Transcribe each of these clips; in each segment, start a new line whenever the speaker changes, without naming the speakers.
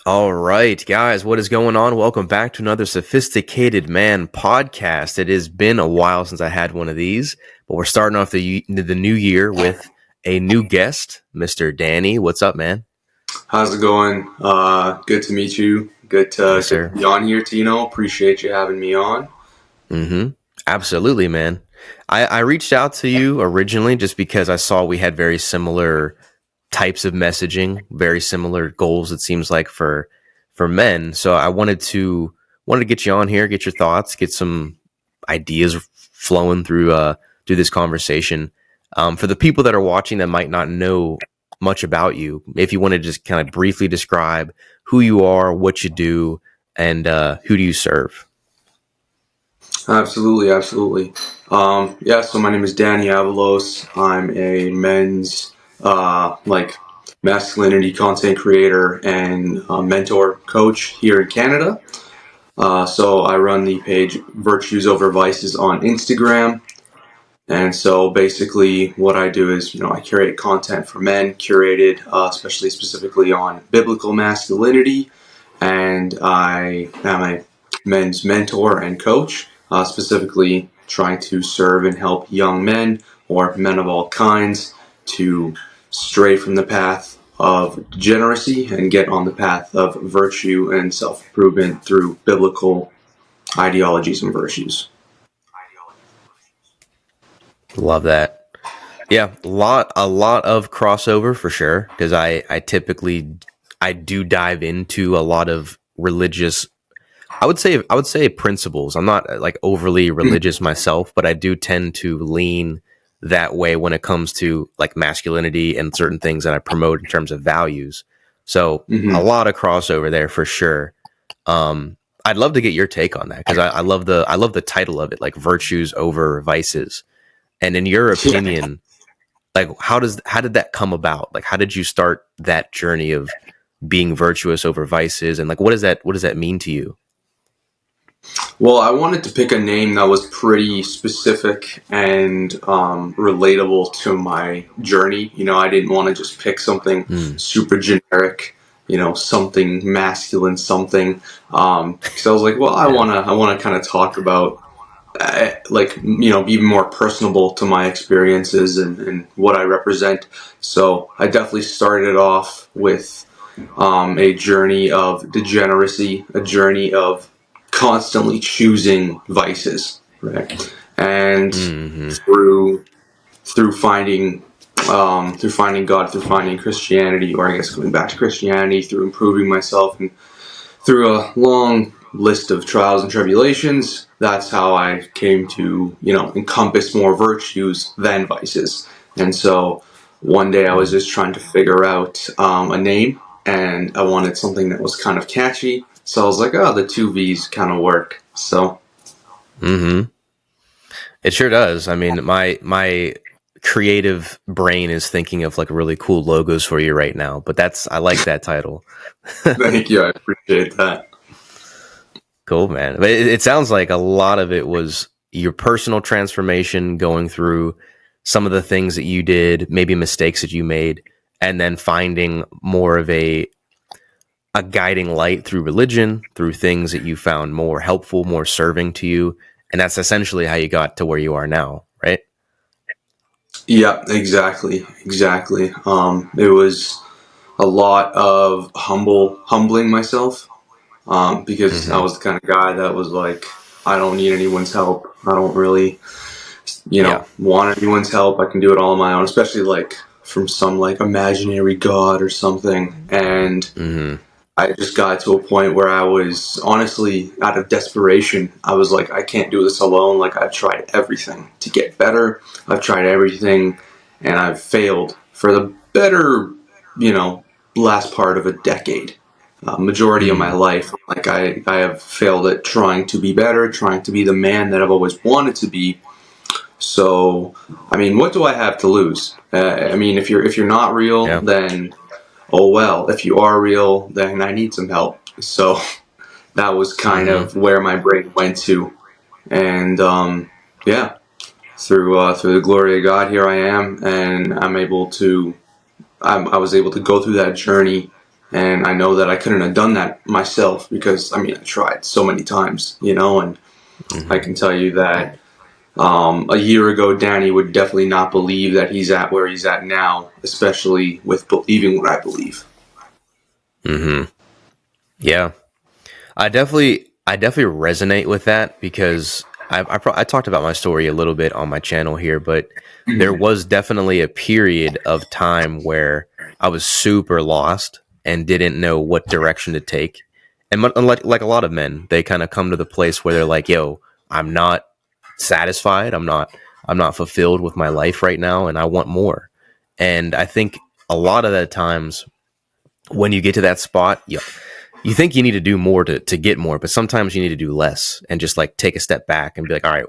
All right, guys, what is going on? Welcome back to another Sophisticated Man podcast. It has been a while since I had one of these, but we're starting off the new year with a new guest, Mr. Danny. What's up, man?
How's it going? Good to meet you.
Yes,
Good to
sir.
be on here, Tino. Appreciate you having me on.
Mm-hmm. Absolutely, man. I reached out to you originally just because I saw we had very similar types of messaging, very similar goals. It seems like for men. So I wanted to get you on here, get your thoughts, get some ideas flowing through this conversation. For the people that are watching that might not know much about you, if you want to just kind of briefly describe who you are, what you do, and who do you serve?
Absolutely, absolutely. So my name is Danny Avalos. I'm a men's masculinity content creator and mentor coach here in Canada. So I run the page Virtues Over Vices on Instagram. And so basically what I do is, I curate content for men, curated especially specifically on biblical masculinity, and I am a men's mentor and coach, specifically trying to serve and help young men or men of all kinds to stray from the path of degeneracy and get on the path of virtue and self-improvement through biblical ideologies and virtues.
Love that. Yeah, a lot of crossover for sure. Because I do dive into a lot of religious. I would say principles. I'm not like overly religious myself, but I do tend to lean that way when it comes to like masculinity and certain things that I promote in terms of values. So a
Mm-hmm.
lot of crossover there for sure. I'd love to get your take on that because I love the title of it, like virtues over vices. And in your opinion, like how did that come about? Like how did you start that journey of being virtuous over vices, and like what does that mean to you?
Well, I wanted to pick a name that was pretty specific and relatable to my journey. I didn't want to just pick something
Mm,
super generic, something masculine, something. Because I was like, well,
yeah.
I wanna kind of talk about, be more personable to my experiences and what I represent. So I definitely started off with a journey of degeneracy, a journey of constantly choosing vices, right? And
Hmm.
through through finding God, through finding Christianity, or I guess going back to Christianity, through improving myself, and through a long list of trials and tribulations, that's how I came to encompass more virtues than vices. And so one day I was just trying to figure out a name, and I wanted something that was kind of catchy. So I was like, oh, the two V's kind of work. So
Hmm. It sure does. I mean, my creative brain is thinking of like really cool logos for you right now, but that's I like that title.
thank you, I appreciate that.
Cool, man. But it sounds like a lot of it was your personal transformation, going through some of the things that you did, maybe mistakes that you made, and then finding more of a guiding light through religion, through things that you found more helpful, more serving to you. And that's essentially how you got to where you are now, right?
Yeah, exactly. It was a lot of humbling myself, because I
Hmm.
was the kind of guy that was like, I don't need anyone's help. I don't really,
Yeah.
want anyone's help. I can do it all on my own, especially like from some like imaginary god or something. And
Hmm.
I just got to a point where I was honestly out of desperation. I was like, I can't do this alone. Like, I've tried everything to get better. I've tried everything and I've failed for the better, you know, last part of a decade. Majority of my
Mm.
life, like I have failed at trying to be better, trying to be the man that I've always wanted to be. So, I mean, what do I have to lose? I mean, if you're not real,
Yeah.
then oh well. If you are real, then I need some help. So that was kind
Hmm.
of where my brain went to, and yeah, through the glory of God, here I am, and I was able to go through that journey And I know that I couldn't have done that myself because, I mean, I tried so many times, and I
Mm-hmm.
can tell you that a year ago, Danny would definitely not believe that he's at where he's at now, especially with believing what I believe.
Mm-hmm. Yeah. I definitely resonate with that because I talked about my story a little bit on my channel here, but there
Mhm.
was definitely a period of time where I was super lost and didn't know what direction to take. And like a lot of men, they kind of come to the place where they're like, "Yo, I'm not satisfied. I'm not fulfilled with my life right now, and I want more." And I think a lot of the times when you get to that spot, you think you need to do more to get more, but sometimes you need to do less and just like take a step back and be like, all right,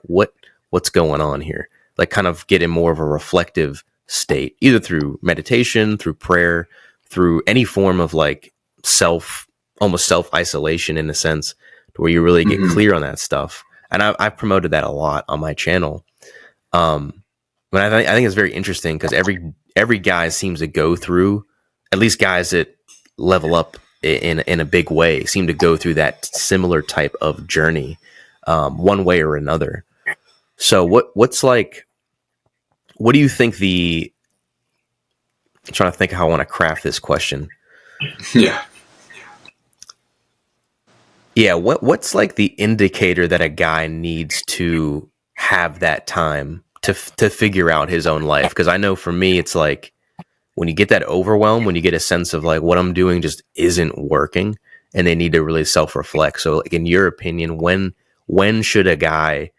what's going on here? Like kind of get in more of a reflective state, either through meditation, through prayer, through any form of like self, almost self isolation in a sense, to where you really get
Mhm.
clear on that stuff. And I've promoted that a lot on my channel. Um, but I think it's very interesting because every guy seems to go through, at least guys that level up in a big way, seem to go through that similar type of journey, one way or another. So what's like? What do you think the? I'm trying to think how I want to craft this question.
Yeah.
Yeah, what's like the indicator that a guy needs to have that time to figure out his own life? Because I know for me, it's like when you get that overwhelm, when you get a sense of like what I'm doing just isn't working, and they need to really self reflect. So, like in your opinion, when should a guy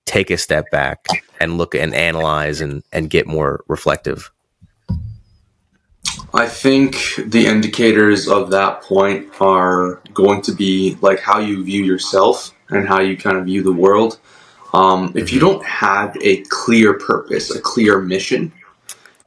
take a step back and look and analyze and get more reflective?
I think the indicators of that point are going to be like how you view yourself and how you kind of view the world. If you
Mm-hmm.
don't have a clear purpose, a clear mission,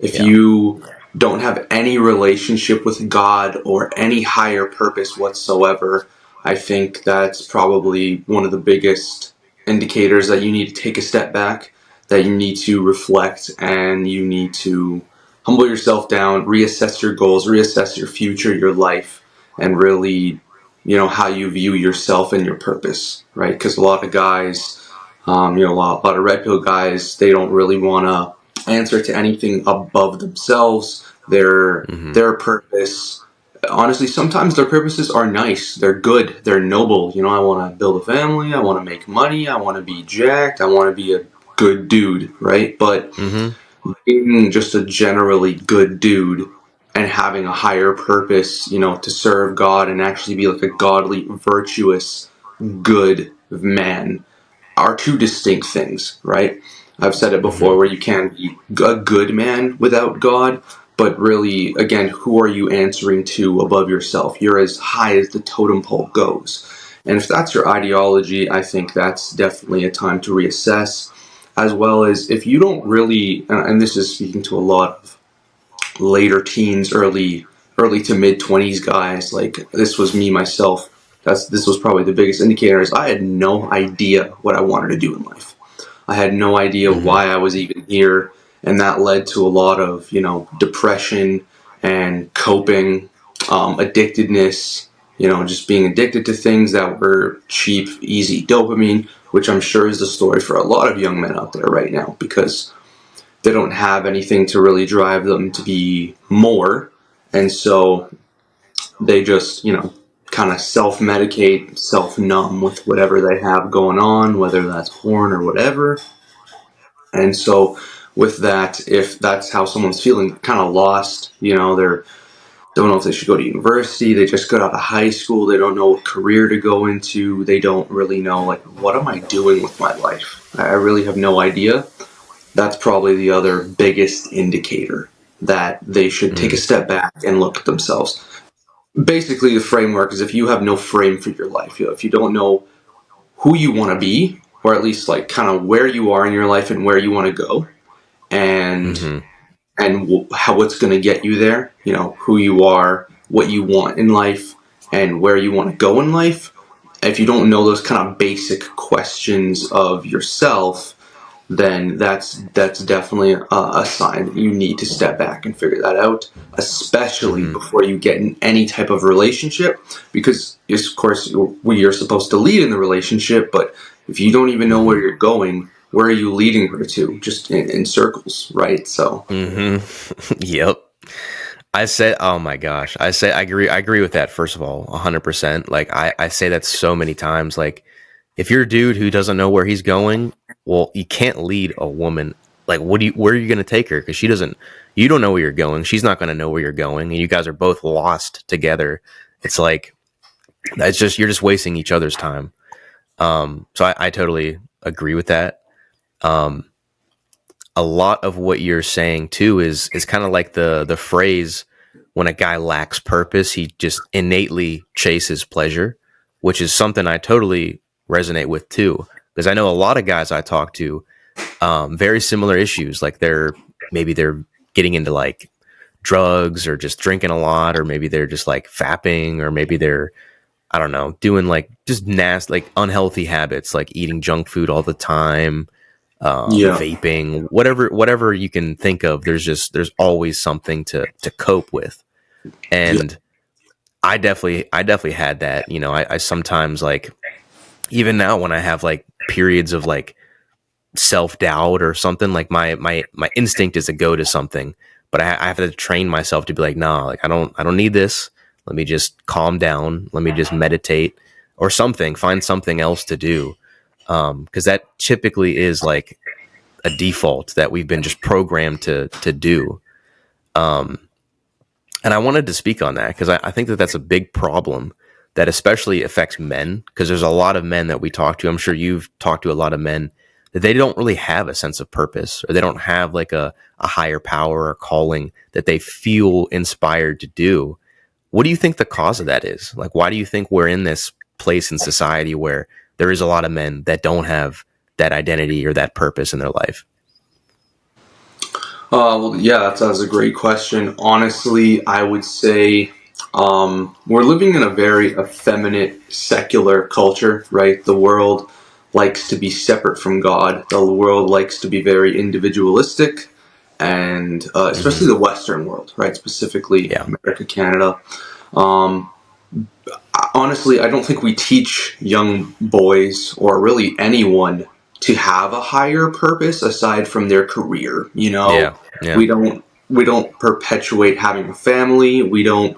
if
Yeah.
you don't have any relationship with God or any higher purpose whatsoever, I think that's probably one of the biggest indicators that you need to take a step back, that you need to reflect, and you need to humble yourself down, reassess your goals, reassess your future, your life, and really, how you view yourself and your purpose, right? Because a lot of guys, a lot of red pill guys, they don't really want to answer to anything above themselves,
Mm-hmm.
their purpose. Honestly, sometimes their purposes are nice, they're good, they're noble. I want to build a family, I want to make money, I want to be jacked, I want to be a good dude, right? But
Mm-hmm.
being just a generally good dude and having a higher purpose, to serve God and actually be like a godly, virtuous, good man are two distinct things, right? I've said it before
Mm-hmm.
where you can be a good man without God, but really, again, who are you answering to above yourself? You're as high as the totem pole goes. And if that's your ideology, I think that's definitely a time to reassess. As well as if you don't really, and this is speaking to a lot of later teens, early to mid 20s guys. Like this was me myself. This was probably the biggest indicator is I had no idea what I wanted to do in life. I had no idea
Mm-hmm.
why I was even here, and that led to a lot of depression and coping, addictedness. Just being addicted to things that were cheap, easy dopamine, which I'm sure is the story for a lot of young men out there right now because they don't have anything to really drive them to be more. And so they just, kind of self medicate, self numb with whatever they have going on, whether that's porn or whatever. And so, with that, if that's how someone's feeling, kind of lost, they're don't know if they should go to university. They just got out of high school. They don't know what career to go into. They don't really know, like, what am I doing with my life? I really have no idea. That's probably the other biggest indicator that they should take a
Mm-hmm.
step back and look at themselves. Basically, the framework is if you have no frame for your life, if you don't know who you want to be, or at least like kind of where you are in your life and where you want to go, and
Mm-hmm.
how what's going to get you there, who you are, what you want in life, and where you want to go in life. If you don't know those kind of basic questions of yourself, then that's definitely a sign that you need to step back and figure that out, especially
Mm-hmm.
before you get in any type of relationship, because of course you're supposed to lead in the relationship, but if you don't even know where
Mm-hmm.
you're going, where are you leading her to? Just in circles, right? So
Mm-hmm. Yep. I said, oh my gosh. I say, I agree with that. First of all, 100%. Like, I say that so many times. Like, if you're a dude who doesn't know where he's going, well, you can't lead a woman. Like, where are you going to take her? Because you don't know where you're going. She's not going to know where you're going. And you guys are both lost together. It's like, you're just wasting each other's time. So I totally agree with that. Um, a lot of what you're saying too is kind of like the phrase, when a guy lacks purpose, he just innately chases pleasure, which is something I totally resonate with too. Because I know a lot of guys I talk to, very similar issues. Like they're getting into like drugs or just drinking a lot, or maybe they're just like fapping, or maybe they're, I don't know, doing like just nasty, like unhealthy habits, like eating junk food all the time,
yeah,
vaping, whatever you can think of. There's always something to cope with.
yeah,
And I definitely had that. You know, I sometimes, like, even now when I have like periods of like self doubt or something, like my instinct is to go to something, but I have to train myself to be like, nah, like I don't need this. Let me just calm down. Let me just meditate or something. Find something else to do, because that typically is like a default that we've been just programmed to do. Um, and I wanted to speak on that because I think that that's a big problem that especially affects men, because there's a lot of men that we talk to. I'm sure you've talked to a lot of men that they don't really have a sense of purpose, or they don't have like a higher power or calling that they feel inspired to do. What do you think the cause of that is? Like, why do you think we're in this place in society where there is a lot of men that don't have that identity or that purpose in their life?
well, yeah, that's a great question. Honestly, I would say we're living in a very effeminate, secular culture, right? The world likes to be separate from God. The world likes to be very individualistic, and especially
Mm-hmm.
the Western world, right? Specifically
Yeah.
America, Canada. Um, Honestly, I don't think we teach young boys or really anyone to have a higher purpose aside from their career. You know,
Yeah. Yeah.
we don't perpetuate having a family. We don't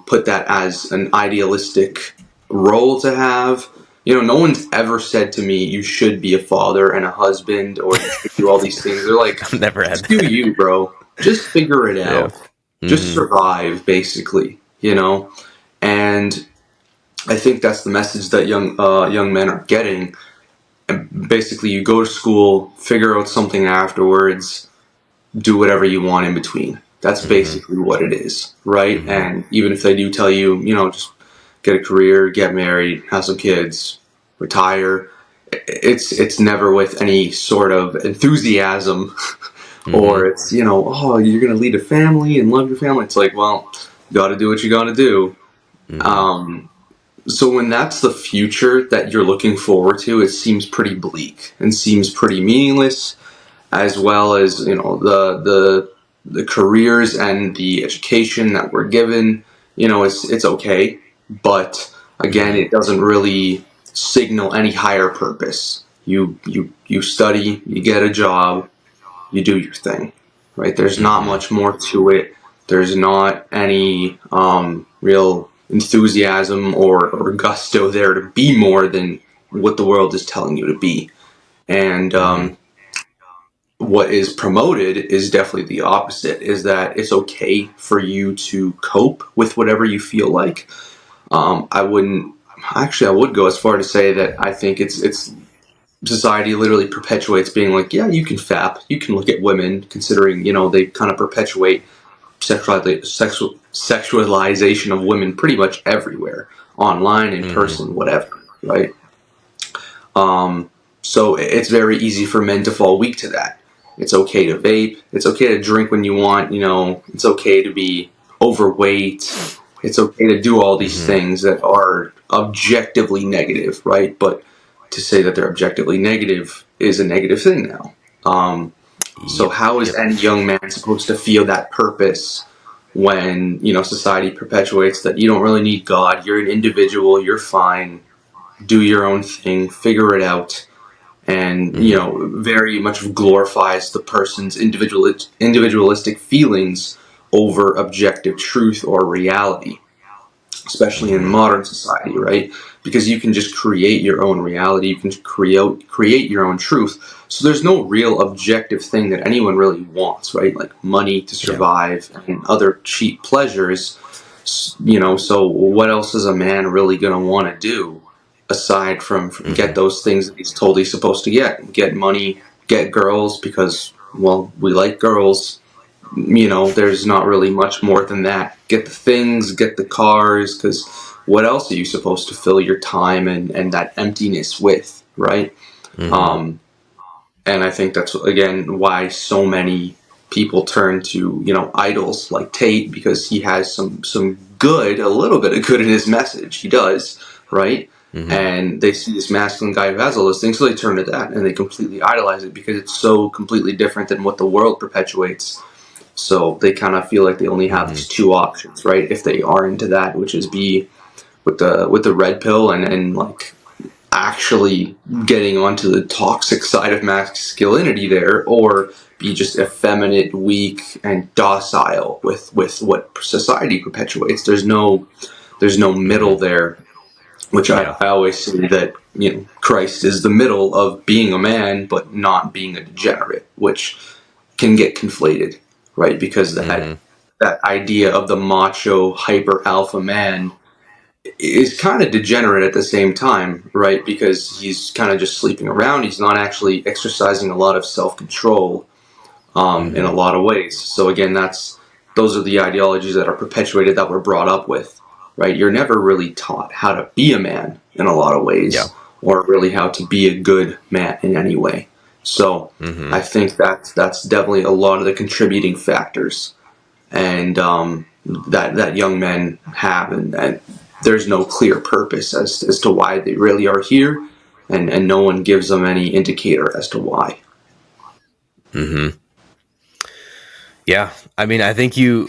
put that as an idealistic role to have. You know, no one's ever said to me, "You should be a father and a husband, or you should do all these things." They're like,
I've never had
"Just do
that.
you, bro. Just figure it
Yeah.
out. Just
Mm-hmm.
survive, basically." You know, and I think that's the message that young men are getting. And basically, you go to school, figure out something afterwards, do whatever you want in between. That's
Mm-hmm.
basically what it is, right?
Mm-hmm.
And even if they do tell you, just get a career, get married, have some kids, retire, it's never with any sort of enthusiasm, or
Mm-hmm.
it's oh, you're gonna lead a family and love your family. It's like, well, you got to do what you got to do.
Mm-hmm.
Um, So when that's the future that you're looking forward to, it seems pretty bleak and seems pretty meaningless, as well as the careers and the education that we're given. It's okay, but again,
Mm-hmm.
it doesn't really signal any higher purpose. You study, you get a job, you do your thing, right? There's not
Mm-hmm.
much more to it. There's not any real enthusiasm or gusto there to be more than what the world is telling you to be. And
Mm-hmm.
what is promoted is definitely the opposite, is that it's okay for you to cope with whatever you feel like. I wouldn't Actually, I would go as far to say that I think it's society literally perpetuates being like, yeah, you can fap, you can look at women, considering they kind of perpetuate sexualization of women pretty much everywhere, online, in
Mm-hmm.
person, whatever, right? Um, so it's very easy for men to fall weak to that. It's okay to vape. It's okay to drink when you want. It's okay to be overweight. It's okay to do all these
Mm-hmm.
things that are objectively negative, right? But to say that they're objectively negative is a negative thing now. So
Yep.
how is
Yep.
any young man supposed to feel that purpose when, you know, society perpetuates that you don't really need God, you're an individual, you're fine, do your own thing, figure it out, and, you
Mm-hmm.
know, very much glorifies the person's individualistic feelings over objective truth or reality, especially in
Mm-hmm.
modern society, right? Because you can just create your own reality, you can create your own truth. So there's no real objective thing that anyone really wants, right? Like money to
Yeah.
survive and other cheap pleasures. You know, so what else is a man really going to want to do aside from
Mm-hmm.
get those things that he's told he's supposed to get? Get money, get girls because, well, we like girls. You know, there's not really much more than that. Get the things, get the cars, because what else are you supposed to fill your time and that emptiness with, right?
Mm-hmm.
Um, and I think that's, again, why so many people turn to, you know, idols like Tate, because he has some good, a little bit of good in his message. He does, right?
Mm-hmm.
And they see this masculine guy who has all those things, so they turn to that and they completely idolize it because it's so completely different than what the world perpetuates. So they kind of feel like they only have
Mm-hmm.
these two options, right? If they are into that, which is be with the red pill and like actually getting onto the toxic side of masculinity there, or be just effeminate, weak, and docile with what society perpetuates. There's no middle
Mm-hmm.
there, which
Yeah.
I always say that, you know, Christ is the middle of being a man but not being a degenerate, which can get conflated, right? Because
Mm-hmm.
that idea of the macho hyper alpha man is kind of degenerate at the same time, right? Because he's kind of just sleeping around. He's not actually exercising a lot of self control in
Mm-hmm.
a lot of ways. So again, those are the ideologies that are perpetuated that we're brought up with, right? You're never really taught how to be a man in a lot of
Yeah.
ways, or really how to be a good man in any way. So
Mm-hmm.
I think that's definitely a lot of the contributing factors, and that young men have, and there's no clear purpose as to why they really are here, and no one gives them any indicator as to why.
Mm-hmm. Yeah. I mean, I think you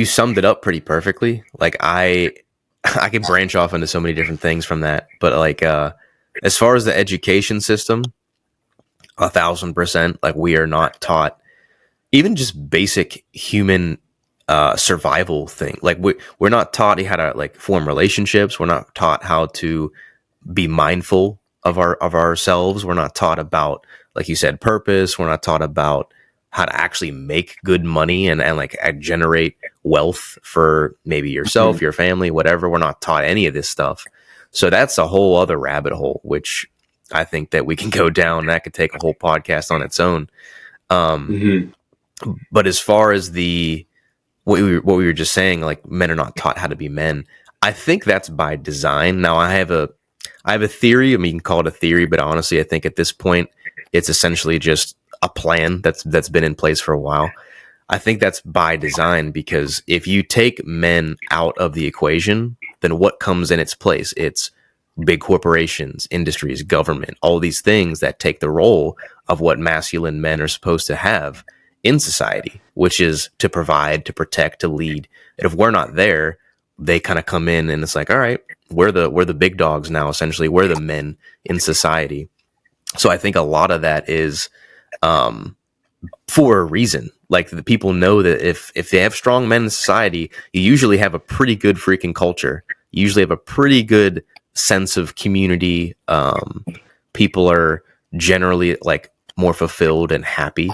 summed it up pretty perfectly. Like I could branch off into so many different things from that, but like as far as the education system, 1,000%, like we are not taught even just basic human survival thing. Like we're not taught how to like form relationships. We're not taught how to be mindful of ourselves. We're not taught about, like you said, purpose. We're not taught about how to actually make good money and like generate wealth for maybe yourself,
Mhm.
your family, whatever. We're not taught any of this stuff. So that's a whole other rabbit hole, which I think that we can go down. That could take a whole podcast on its own. Um,
Mhm.
but as far as the what we were just saying, like men are not taught how to be men. I think that's by design. Now I have a theory. I mean, you can call it a theory, but honestly, I think at this point, it's essentially just a plan that's been in place for a while. I think that's by design because if you take men out of the equation, then what comes in its place? It's big corporations, industries, government, all these things that take the role of what masculine men are supposed to have in society, which is to provide, to protect, to lead. And if we're not there, they kind of come in and it's like, all right, we're the big dogs now, essentially. We're the men in society. So I think a lot of that is um for a reason. Like the people know that if they have strong men in society, you usually have a pretty good freaking culture. You usually have a pretty good sense of community. People are generally like more fulfilled and happy.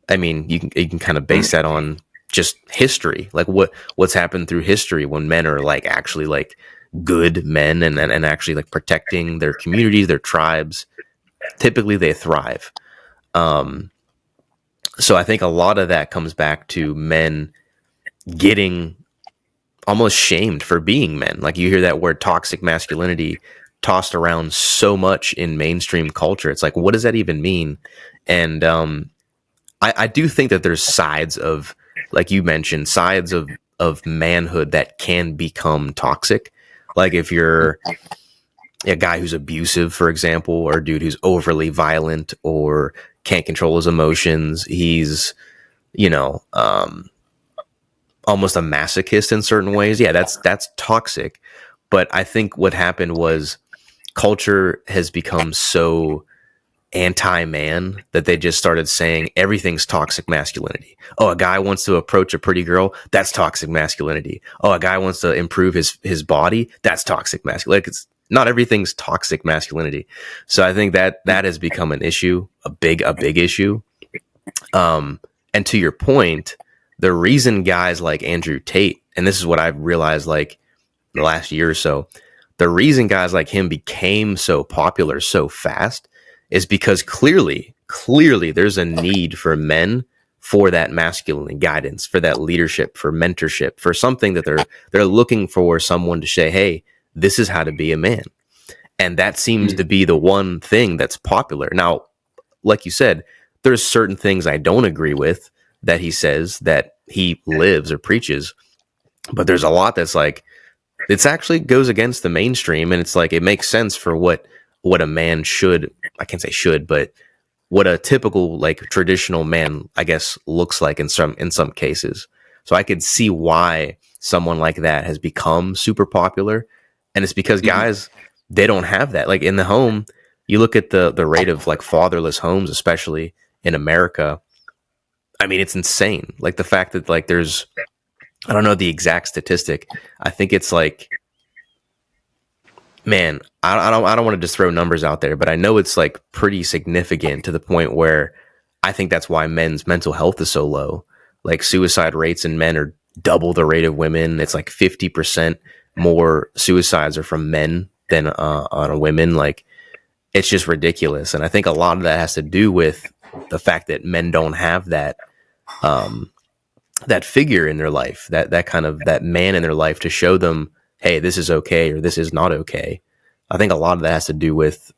I mean, you can kind of base that on just history, like what's happened through history when men are like actually like good men and actually like protecting their communities, their tribes. Typically, they thrive. Um, so I think a lot of that comes back to men getting almost shamed for being men. Like you hear that word toxic masculinity tossed around so much in mainstream culture. It's like, what does that even mean? And I do think that there's sides of, like you mentioned, sides of manhood that can become toxic. Like if you're a guy who's abusive, for example, or a dude who's overly violent or can't control his emotions. He's, you know, almost a masochist in certain ways. Yeah, that's toxic. But I think what happened was culture has become so anti-man that they just started saying everything's toxic masculinity. Oh, a guy wants to approach a pretty girl, that's toxic masculinity. Oh, a guy wants to improve his body, that's toxic masculinity. Like, it's not everything's toxic masculinity. So I think that that has become an issue, a big issue. And to your point, the reason guys like Andrew Tate, and this is what I've realized like the last year or so, the reason guys like him became so popular so fast is because clearly there's a need for men for that masculine guidance, for that leadership, for mentorship, for something that they're looking for someone to say, hey, this is how to be a man. And that seems to be the one thing that's popular. Now, like you said, there's certain things I don't agree with that he says, that he lives or preaches, but there's a lot that's like, it's actually goes against the mainstream, and it's like it makes sense for what a man should, I can't say should, but what a typical like traditional man, I guess, looks like in some cases. So I could see why someone like that has become super popular, and it's because
Mhm.
guys, they don't have that. Like in the home, you look at the rate of like fatherless homes, especially in America. I mean, it's insane. Like the fact that like there's, I don't know the exact statistic. I think it's like, man, I don't want to just throw numbers out there, but I know it's like pretty significant to the point where I think that's why men's mental health is so low. Like suicide rates in men are double the rate of women. It's like 50% more suicides are from men than on women. Like it's just ridiculous. And I think a lot of that has to do with the fact that men don't have um, that figure in their life, that kind of that man in their life to show them, hey, this is okay or this is not okay. I think a lot of that has to do with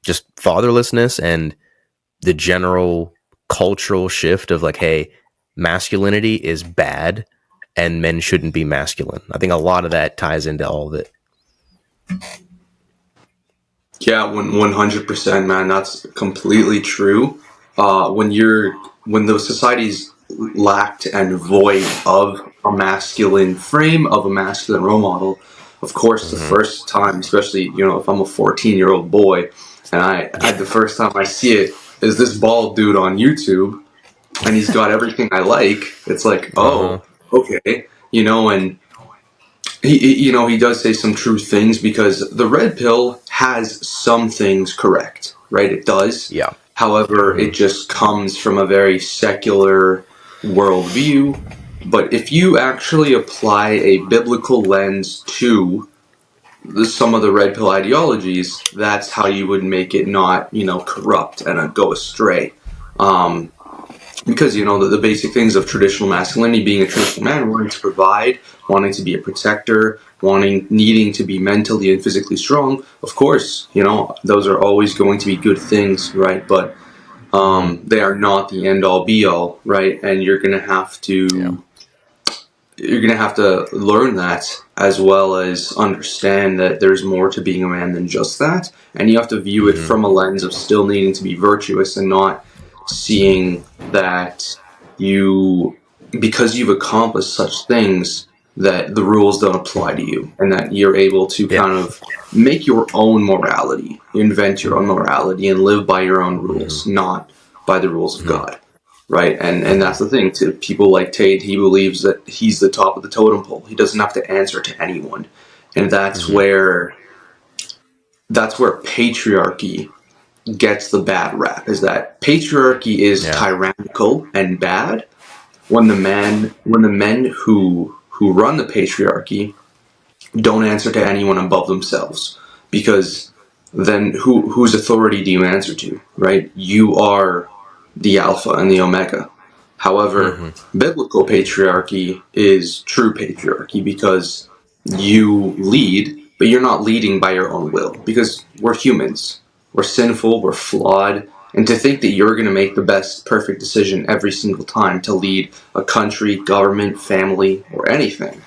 just fatherlessness and the general cultural shift of like, hey, masculinity is bad and men shouldn't be masculine. I think a lot of that ties into all of it.
Yeah, 100%, man. That's completely true. When the society's lacked and void of a masculine frame, of a masculine role model, of course, the
Mm-hmm.
first time, especially if I'm a 14-year-old boy, and the first time I see it is this bald dude on YouTube, and he's got everything I like. It's like,
Uh-huh.
oh, okay, and he does say some true things because the red pill has some things correct, right? It does.
Yeah.
However,
Mm-hmm.
it just comes from a very secular worldview. But if you actually apply a biblical lens to some of the red pill ideologies, that's how you would make it not, corrupt and go astray. Um, because the basic things of traditional masculinity, being a traditional man, wanting to provide, wanting to be a protector, needing to be mentally and physically strong, of course, those are always going to be good things, right? But
Mm-hmm.
they are not the end all be all, right? And
Yeah.
you're going to have to learn that, as well as understand that there's more to being a man than just that. And you have to view it
Mm-hmm.
from a lens of still needing to be virtuous, and not seeing that you, because you've accomplished such things, that the rules don't apply to you, and that you're able to
Yeah.
kind of make your own morality, invent your own morality, and live by your own
Mm-hmm.
rules, not by the rules of
Mm-hmm.
God. Right, and
Mm-hmm.
that's the thing. To people like Tate, he believes that he's the top of the totem pole. He doesn't have to answer to anyone, and
Mm-hmm.
that's where patriarchy gets the bad rap. Is that patriarchy is
Yeah.
tyrannical and bad when the men who run the patriarchy don't answer to anyone above themselves, because then whose authority do you answer to, right? You are the alpha and the omega. However,
Mm-hmm.
biblical patriarchy is true patriarchy, because you lead, but you're not leading by your own will, because we're humans. We're sinful, we're flawed, and to think that you're going to make the best perfect decision every single time to lead a country, government, family, or anything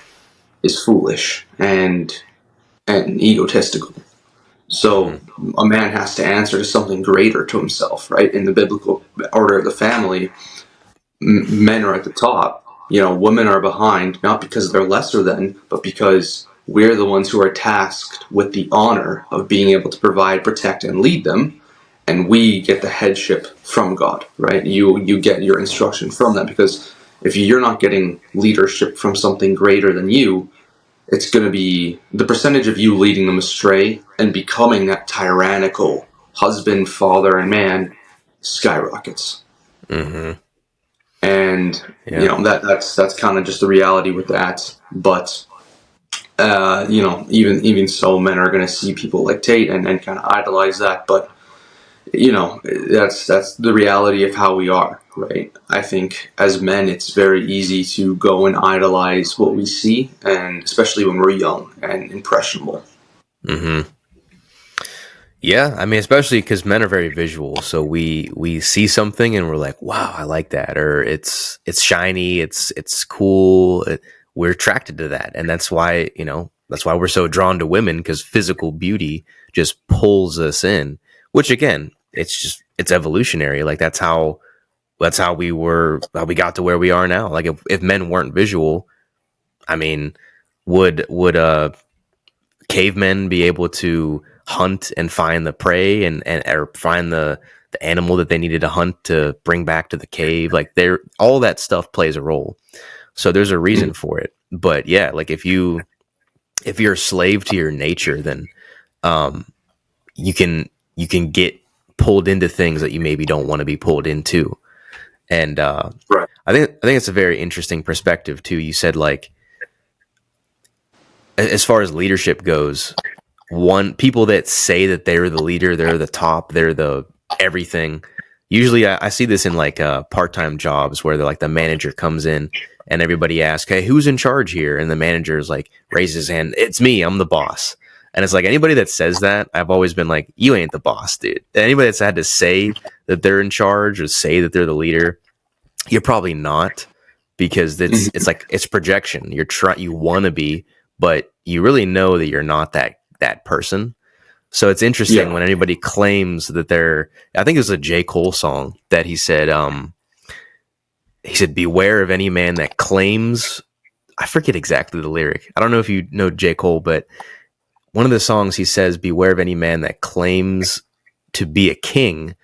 is foolish and egotistical. So
Mm-hmm.
a man has to answer to something greater to himself, right? In the biblical order of the family, men are at the top. You know, women are behind, not because they're lesser than, but because we're the ones who are tasked with the honor of being able to provide, protect, and lead them, and we get the headship from God, right? You get your instruction from that, because if you're not getting leadership from something greater than you, it's going to be the percentage of you leading them astray and becoming that tyrannical husband, father, and man skyrockets.
Mm-hmm.
And you
Yeah.
know that's kind of just the reality with that. But you know, even so, men are going to see people like Tate and kind of idolize that. But you know, that's the reality of how we are, right? I think as men, it's very easy to go and idolize what we see, and especially when we're young and impressionable.
Mm-hmm. Yeah, I mean, especially because men are very visual, so we see something and we're like, "Wow, I like that," or it's shiny, it's cool. We're attracted to that, and that's why we're so drawn to women because physical beauty just pulls us in. Which again, it's evolutionary. Like that's how we got to where we are now. Like if men weren't visual, I mean, would cavemen be able to hunt and find the prey and or find the animal that they needed to hunt to bring back to the cave? Like there, all that stuff plays a role. So there's a reason for it. But yeah, like if you're a slave to your nature, then um you can you can get pulled into things that you maybe don't want to be pulled into. And
Right.
I think it's a very interesting perspective too. You said like as far as leadership goes, one people that say that they're the leader, they're the top, they're the everything. Usually, I see this in like part-time jobs where they're like the manager comes in and everybody asks, "Hey, who's in charge here?" And the manager is like raises his hand, "It's me, I'm the boss." And it's like anybody that says that, I've always been like, "You ain't the boss, dude." Anybody that's had to say that they're in charge or say that they're the leader, you're probably not, because it's
Mhm.
like it's projection. You want to be, but you really know that you're not that person. So it's interesting
Yeah.
when anybody claims that they're. I think it was a J. Cole song that he said beware of any man that claims. I forget exactly the lyric. I don't know if you know J. Cole, but one of the songs he says beware of any man that claims to be a king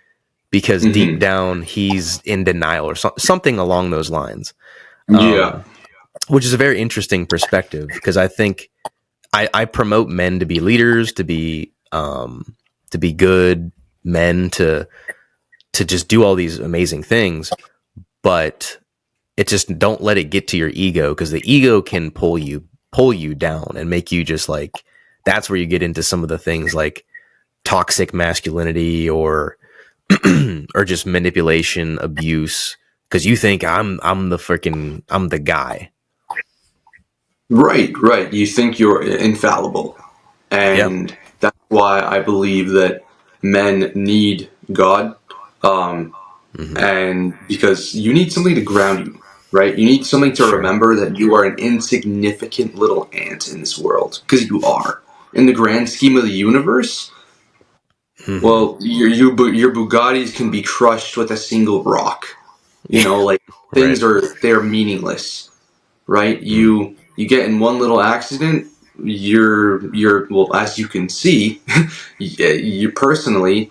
because deep
Hmm.
down he's in denial or something along those lines.
Yeah.
Um, which is a very interesting perspective because I think I promote men to be leaders, to be good men, to just do all these amazing things, but it just don't let it get to your ego because the ego can pull you down and make you just like that's where you get into some of the things like toxic masculinity or just manipulation, abuse because you think I'm the guy.
Right, right. You think you're infallible.
Yeah.
And that's why I believe that men need God. Um,
Hmm.
and because you need something to ground you, right? You need something to
Sure.
remember that you are an insignificant little ant in this world, because you are. In the grand scheme of the universe,
Hmm.
well, your Bugattis can be crushed with a single rock. You know, like
Right.
they're meaningless, right?
Mm.
You get in one little accident, you're well, as you can see, you personally,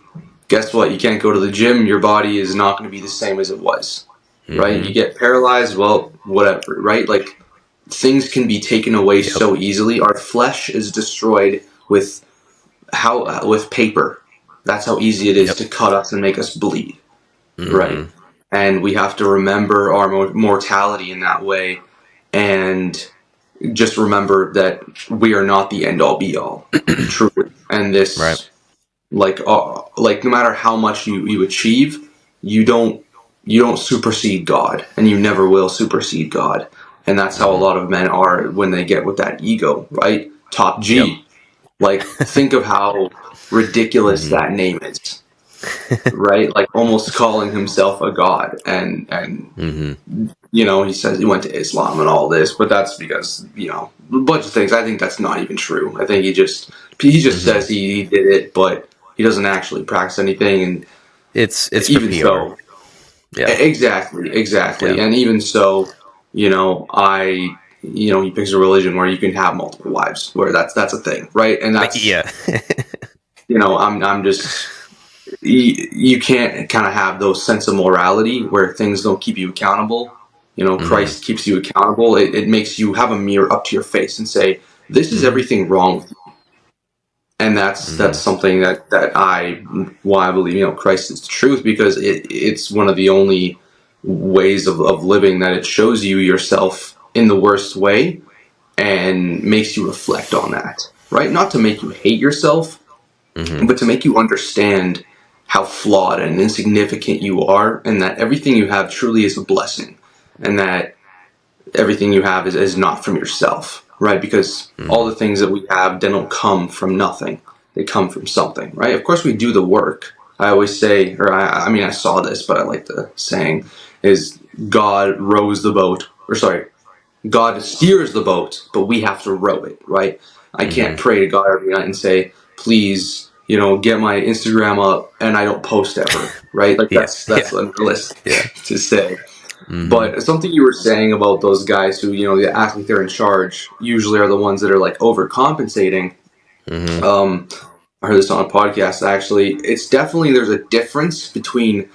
guess what? You can't go to the gym. Your body is not going to be the same as it was, right? You
Hmm.
get paralyzed, well, whatever, right? Like things can be taken away
Yep.
so easily. Our flesh is destroyed with paper. That's how easy it is
Yep.
to cut us and make us bleed, right?
Hmm.
And we have to remember our mortality in that way, and just remember that we are not the end all be all, truly. And
Right.
this, like no matter how much you achieve, you don't you don't supersede God, and you never will supersede God. And that's how a
Hmm.
lot of men are when they get with that ego, right? Top
Yep.
G. Like think of how ridiculous
Hmm.
that name is, right? Like almost calling himself a god, and
Hmm.
you know, he says he went to Islam and all this, but that's because, you know, a bunch of things. I think that's not even true. I think he just He just
Mm-hmm.
says he did it, but he doesn't actually practice anything. And
It's for
even
PR.
so,
Yeah.
exactly.
Yeah.
And even so, he picks a religion where you can have multiple wives, where that's a thing, right? And that's,
Yeah.
I'm just, you can't kind of have those sense of morality where things don't keep you accountable.
Mm-hmm.
Christ keeps you accountable. It makes you have a mirror up to your face and say, this is
Mm-hmm.
everything wrong with you. And that's
Mm-hmm.
something why I believe, Christ is the truth, because it's one of the only ways of living that it shows you yourself in the worst way and makes you reflect on that, right? Not to make you hate yourself,
Mm-hmm.
but to make you understand how flawed and insignificant you are, and that everything you have truly is a blessing, and that everything you have is not from yourself, right? Because all
Mm-hmm.
the things that we have, they don't come from nothing. They come from something, right? Of course, we do the work. I always say, or I mean, I saw this, but I like the saying is God rows the boat, or sorry, God steers the boat, but we have to row it, right? I can't
Mm-hmm.
pray to God every night and say, please, get my Instagram up and I don't post ever, right? Like
Yeah.
that's
Yeah.
unrealistic
Yeah.
to say.
Mm-hmm.
But something you were saying about those guys who, they act like they're in charge, usually are the ones that are like overcompensating.
Mm-hmm.
Um, I heard this on a podcast actually. It's definitely, there's a difference between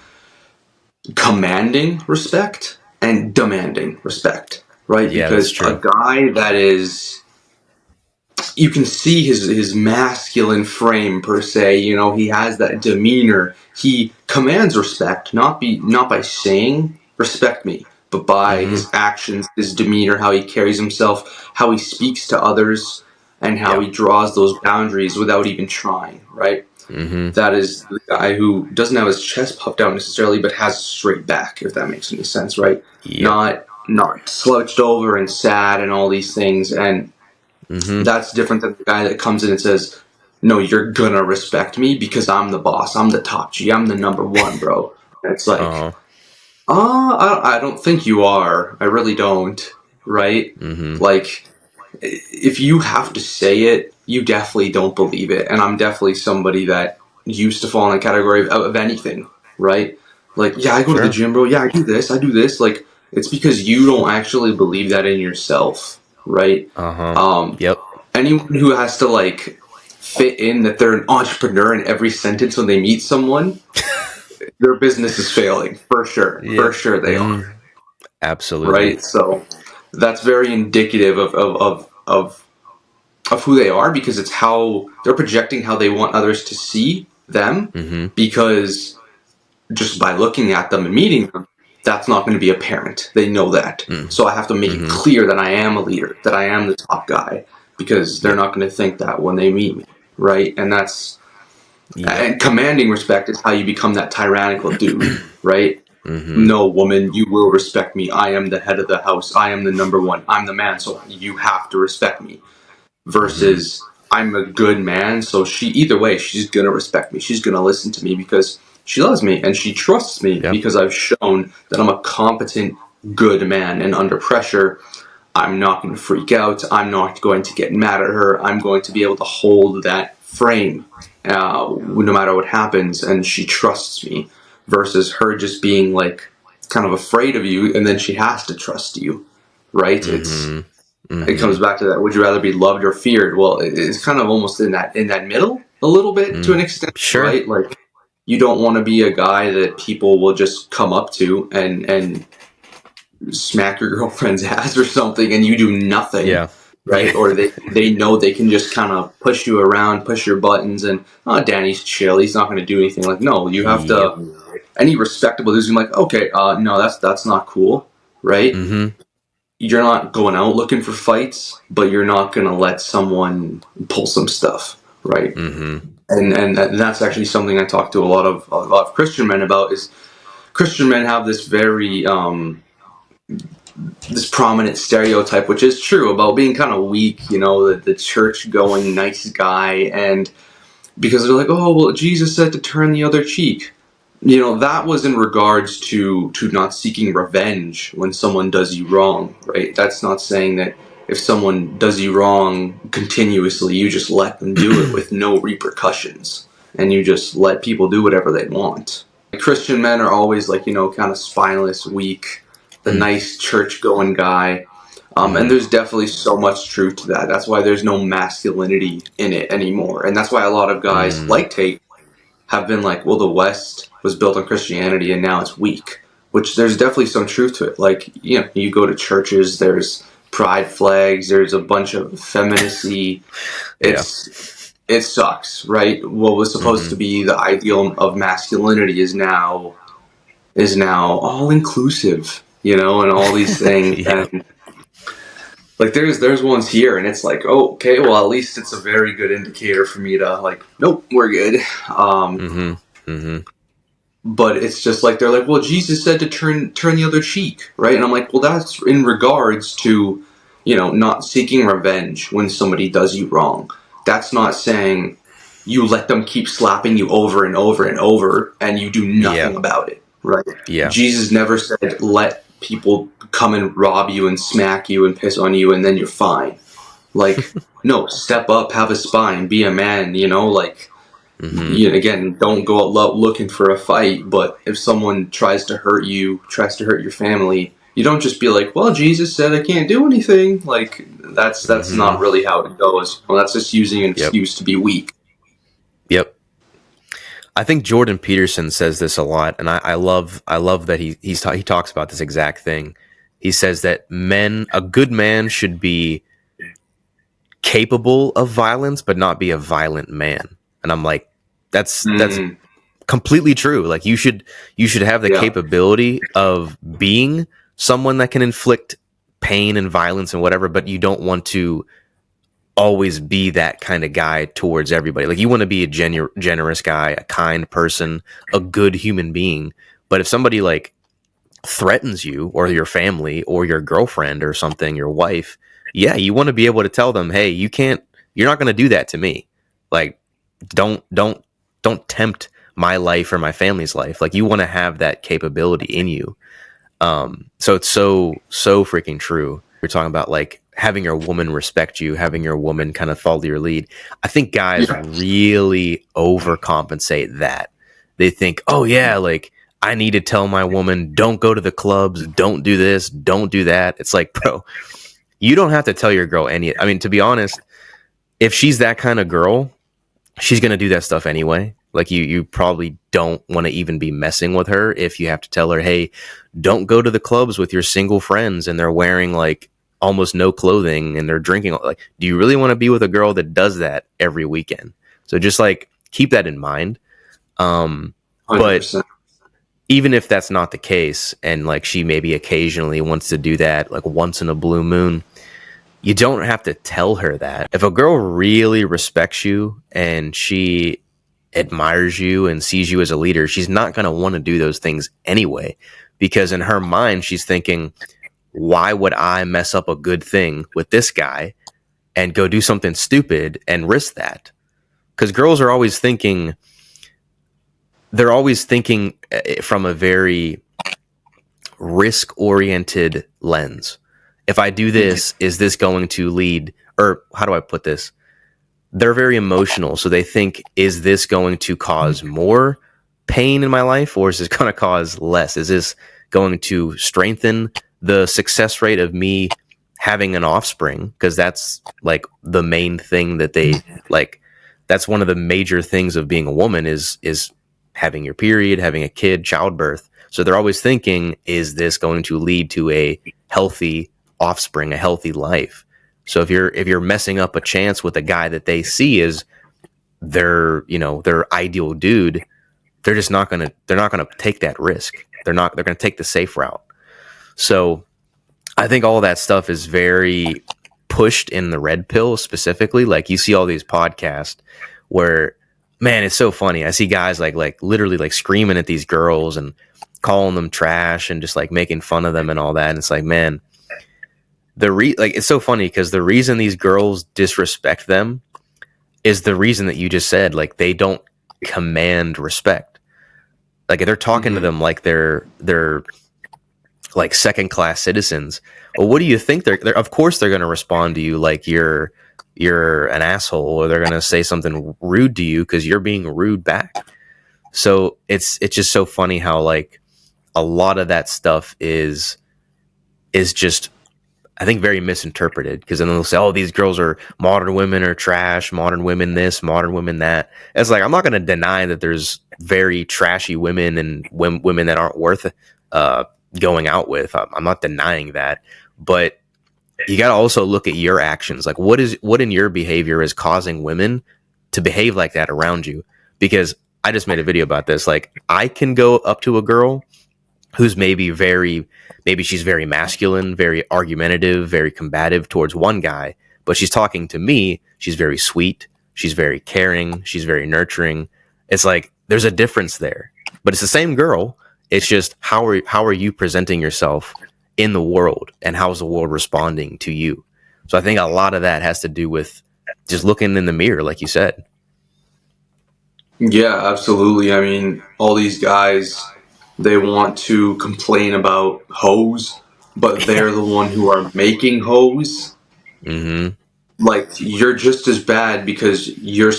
commanding respect and demanding respect, right?
Yeah, that's
Because a
true.
guy that is, you can see his masculine frame per se. He has that demeanor. He commands respect, not by saying respect me, but by
Mm-hmm.
his actions, his demeanor, how he carries himself, how he speaks to others, and how
Yeah.
he draws those boundaries without even trying. Right.
Mm-hmm.
That is the guy who doesn't have his chest puffed out necessarily, but has a straight back, if that makes any sense. Right.
Yep.
Not slouched over and sad and all these things. And
Mm-hmm.
that's different than the guy that comes in and says, "No, you're gonna respect me because I'm the boss. I'm the top G. I'm the number one, bro." And it's like,
Uh-huh.
I don't think you are. I really don't. Right?
Mm-hmm.
Like, if you have to say it, you definitely don't believe it. And I'm definitely somebody that used to fall in the category of anything. Right? Like, yeah, I go to the
Sure.
gym, bro. Yeah, I do this. I do this. Like, it's because you don't actually believe that in yourself. Right?
Uh-huh.
Um,
Yep.
Anyone who has to like fit in that they're an entrepreneur in every sentence when they meet someone, their business is failing for sure. For
Yep.
sure they are,
Mm. Absolutely.
right? So that's very indicative of who they are, because it's how they're projecting how they want others to see them,
Mm-hmm.
because just by looking at them and meeting them, that's not going to be apparent. They know that.
Mm.
So I have to make it
Mm-hmm.
clear that I am a leader, that I am the top guy, because they're
Yep.
not going to think that when they meet me, right?
Yep.
And commanding respect is how you become that tyrannical dude, right?
Mm-hmm.
No, woman, you will respect me. I am the head of the house. I am the number one. I'm the man, so you have to respect me.
Mm-hmm.
Versus, I'm a good man, so either way, she's gonna respect me. She's gonna listen to me because she loves me and she trusts me
Yeah.
because I've shown that I'm a competent, good man. And under pressure, I'm not going to freak out. I'm not going to get mad at her. I'm going to be able to hold that frame no matter what happens. And she trusts me, versus her just being like kind of afraid of you, and then she has to trust you, right?
Mm-hmm.
It
Mm-hmm.
comes back to that. Would you rather be loved or feared? Well, it's kind of almost in that middle a little bit to an
Mm.
extent,
Sure.
right? Like, you don't want to be a guy that people will just come up to and smack your girlfriend's ass or something, and you do nothing,
Yeah. Yeah.
right? Or they know they can just kind of push you around, push your buttons, and oh, Danny's chill. He's not going to do anything. Like, no, you have
Yep.
to. Any respectable dude's gonna be like, okay, no, that's not cool, right?
Mm-hmm.
You're not going out looking for fights, but you're not gonna let someone pull some stuff, right?
Mm-hmm.
And that's actually something I talk to a lot of Christian men about. Is Christian men have this prominent stereotype, which is true, about being kind of weak, the church going nice guy, and because they're like, oh, well, Jesus said to turn the other cheek. That was in regards to not seeking revenge when someone does you wrong, right? That's not saying that if someone does you wrong continuously, you just let them do it with no repercussions, and you just let people do whatever they want. Christian men are always like, kind of spineless, weak, the nice church going guy. And there's definitely so much truth to that. That's why there's no masculinity in it anymore. And that's why a lot of guys like Tate have been like, well, the West was built on Christianity and now it's weak, which there's definitely some truth to it. Like, you go to churches, there's pride flags, there's a bunch of femininity. It sucks, right? What was supposed to be the ideal of masculinity is now all inclusive, and all these things.
Yeah.
And like there's ones here, and it's like, oh, okay, well, at least it's a very good indicator for me to like, nope, we're good. But it's just like they're like, well, Jesus said to turn the other cheek, right? And I'm like, well, that's in regards to, not seeking revenge when somebody does you wrong. That's not saying you let them keep slapping you over and over and over, and you do nothing about it, right?
Yeah.
Jesus never said let people come and rob you and smack you and piss on you and then you're fine. Like, no, step up, have a spine, be a man, like, again, don't go out looking for a fight, but if someone tries to hurt your family, you don't just be like, well, Jesus said I can't do anything. Like, that's not really how it goes. Well, that's just using an excuse to be weak.
Yep. I think Jordan Peterson says this a lot, and I love that he talks about this exact thing. He says that a good man should be capable of violence, but not be a violent man. And I'm like, that's completely true. Like you should have the capability of being someone that can inflict pain and violence and whatever, but you don't want to always be that kind of guy towards everybody. Like you want to be a generous guy, a kind person, a good human being. But if somebody like threatens you or your family or your girlfriend or something, your wife, yeah, you want to be able to tell them, hey, you're not going to do that to me. Like, don't tempt my life or my family's life. Like you want to have that capability in you. So it's so freaking true. You're talking about like having your woman respect you, having your woman kind of follow your lead. I think guys really overcompensate that. They think, oh yeah, like I need to tell my woman, don't go to the clubs, don't do this, don't do that. It's like, bro, you don't have to tell your girl I mean, to be honest, if she's that kind of girl, she's going to do that stuff anyway. Like you probably don't want to even be messing with her if you have to tell her, hey, don't go to the clubs with your single friends and they're wearing like almost no clothing and they're drinking. Like, do you really want to be with a girl that does that every weekend? So just like keep that in mind.
100%.
But even if that's not the case and like she maybe occasionally wants to do that like once in a blue moon, you don't have to tell her that. If a girl really respects you and she admires you and sees you as a leader, she's not going to want to do those things anyway, because in her mind, she's thinking, why would I mess up a good thing with this guy and go do something stupid and risk that? Because girls are always thinking, from a very risk-oriented lens. If I do this, is this going to lead, or how do I put this? They're very emotional. So they think, is this going to cause more pain in my life or is this going to cause less? Is this going to strengthen the success rate of me having an offspring? Because that's like the main thing that they like. That's one of the major things of being a woman is having your period, having a kid, childbirth. So they're always thinking, is this going to lead to a healthy offspring, a healthy life? So if you're messing up a chance with a guy that they see as their ideal dude, they're not gonna take that risk. They're gonna take the safe route. So I think all of that stuff is very pushed in the red pill specifically. Like you see all these podcasts where, man, it's so funny. I see guys like literally like screaming at these girls and calling them trash and just like making fun of them and all that. And it's like, man, it's so funny because the reason these girls disrespect them is the reason that you just said. Like they don't command respect. Like they're talking to them like they're like second class citizens. Well, what do you think they're of course they're going to respond to you like you're an asshole, or they're going to say something rude to you because you're being rude back. So it's just so funny how like a lot of that stuff is just, I think, very misinterpreted, because then they'll say, "Oh, these girls are modern women are trash. Modern women this, modern women that." It's like, I'm not going to deny that there's very trashy women and women that aren't worth uh, going out with. I'm not denying that, but you got to also look at your actions. Like, what in your behavior is causing women to behave like that around you? Because I just made a video about this. Like, I can go up to a girl who's maybe she's very masculine, very argumentative, very combative towards one guy, but she's talking to me, she's very sweet, she's very caring, she's very nurturing. It's like there's a difference there. But it's the same girl. It's just how are you presenting yourself in the world, and how's the world responding to you? So I think a lot of that has to do with just looking in the mirror, like you said.
Yeah, absolutely. I mean, all these guys, they want to complain about hoes, but
Yeah.
they're the one who are making hoes.
Mm-hmm.
Like, you're just as bad because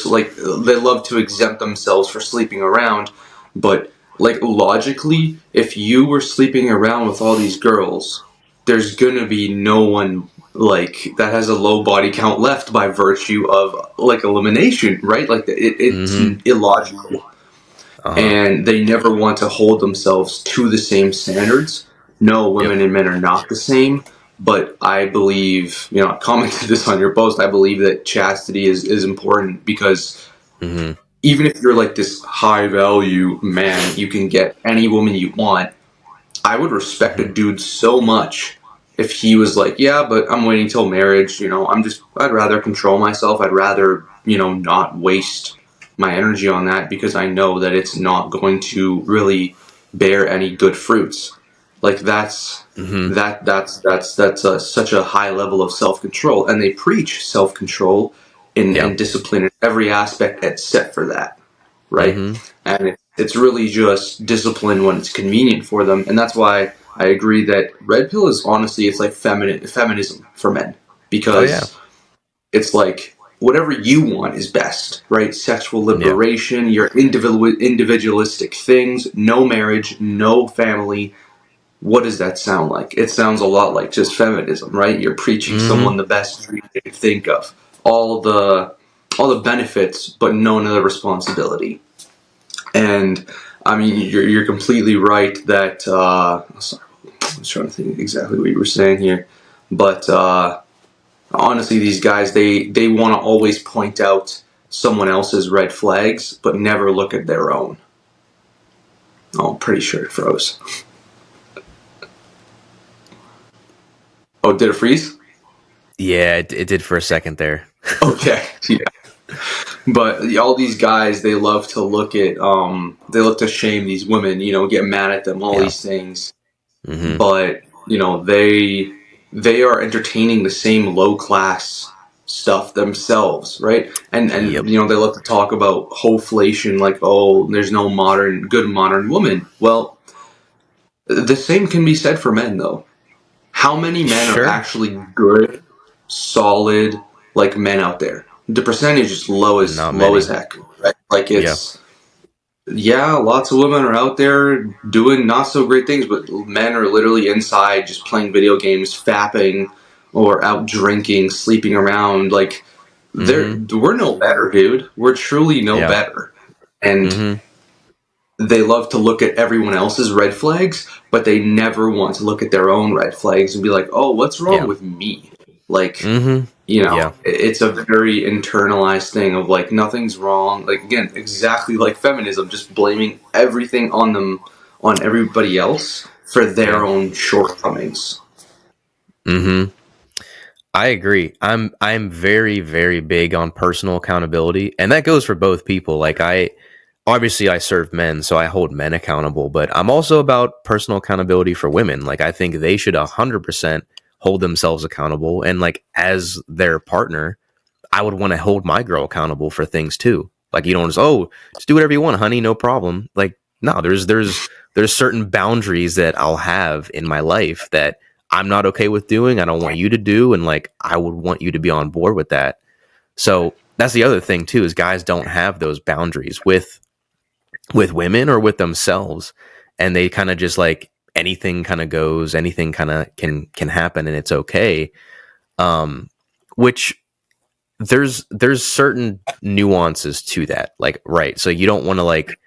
like, they love to exempt themselves for sleeping around, but like, logically, if you were sleeping around with all these girls, there's gonna be no one like that has a low body count left by virtue of like elimination, right? Like, it's
Mm-hmm.
illogical,
Uh-huh.
and they never want to hold themselves to the same standards. No,
Yep.
women and men are not the same, but I believe, I commented this on your post, I believe that chastity is important, because
Mm-hmm.
even if you're like this high value man, you can get any woman you want. I would respect a
Mm-hmm.
dude so much if he was like, yeah, but I'm waiting till marriage. I'd rather control myself. I'd rather, not waste my energy on that, because I know that it's not going to really bear any good fruits. Like,
Mm-hmm.
such a high level of self control, and they preach self control
Yeah.
and discipline in every aspect except for that, right?
Mm-hmm.
And it's really just discipline when it's convenient for them, and that's why I agree that red pill is, honestly, it's like feminism for men,
Oh yeah.
because it's like whatever you want is best, right? Sexual
Yeah.
liberation, your individualistic things, no marriage, no family. What does that sound like? It sounds a lot like just feminism, right? You're preaching
Mm-hmm.
someone the best dream they can think of, all the all the benefits, but none of the responsibility. And I mean, you're completely right that sorry, I was trying to think exactly what you were saying here, but honestly, these guys, they want to always point out someone else's red flags, but never look at their own. Oh, I'm pretty sure it froze. Oh, did it freeze?
Yeah, it did for a second there.
Okay, yeah. But all these guys, they love to look at, they look to shame these women, get mad at them, all
Yeah.
these things.
Mm-hmm.
But they are entertaining the same low class stuff themselves, right? And
Yep.
they love to talk about hoflation, like, oh, there's no good modern woman. Well, the same can be said for men, though. How many men are
Sure.
actually good, solid, like, men out there? The percentage is
Not
low as
many.
heck, right? Like,
Yeah.
it's, yeah, lots of women are out there doing not so great things, but men are literally inside just playing video games, fapping, or out drinking, sleeping around. Like,
Mm-hmm.
we're no better, dude. We're truly no
Yeah.
better. And
Mm-hmm.
they love to look at everyone else's red flags, but they never want to look at their own red flags and be like, oh, what's wrong
Yeah.
with me? Like,
Mm-hmm. Yeah.
it's a very internalized thing of like, nothing's wrong. Like, again, exactly like feminism, just blaming everything on them, on everybody else for their
Yeah.
own shortcomings.
Mm-hmm. I agree. I'm very, very big on personal accountability. And that goes for both people. Like, I obviously I serve men, so I hold men accountable, but I'm also about personal accountability for women. Like, I think they should 100% hold themselves accountable, and like as their partner, I would want to hold my girl accountable for things too. Like, you don't just, oh, just do whatever you want, honey, no problem. Like, no, there's certain boundaries that I'll have in my life that I'm not okay with doing. I don't want you to do, and like I would want you to be on board with that. So that's the other thing too, is guys don't have those boundaries with women or with themselves, and they kind of just like anything kind of goes, anything kind of can happen, and it's okay. Which there's certain nuances to that, like, right, so you don't want to like,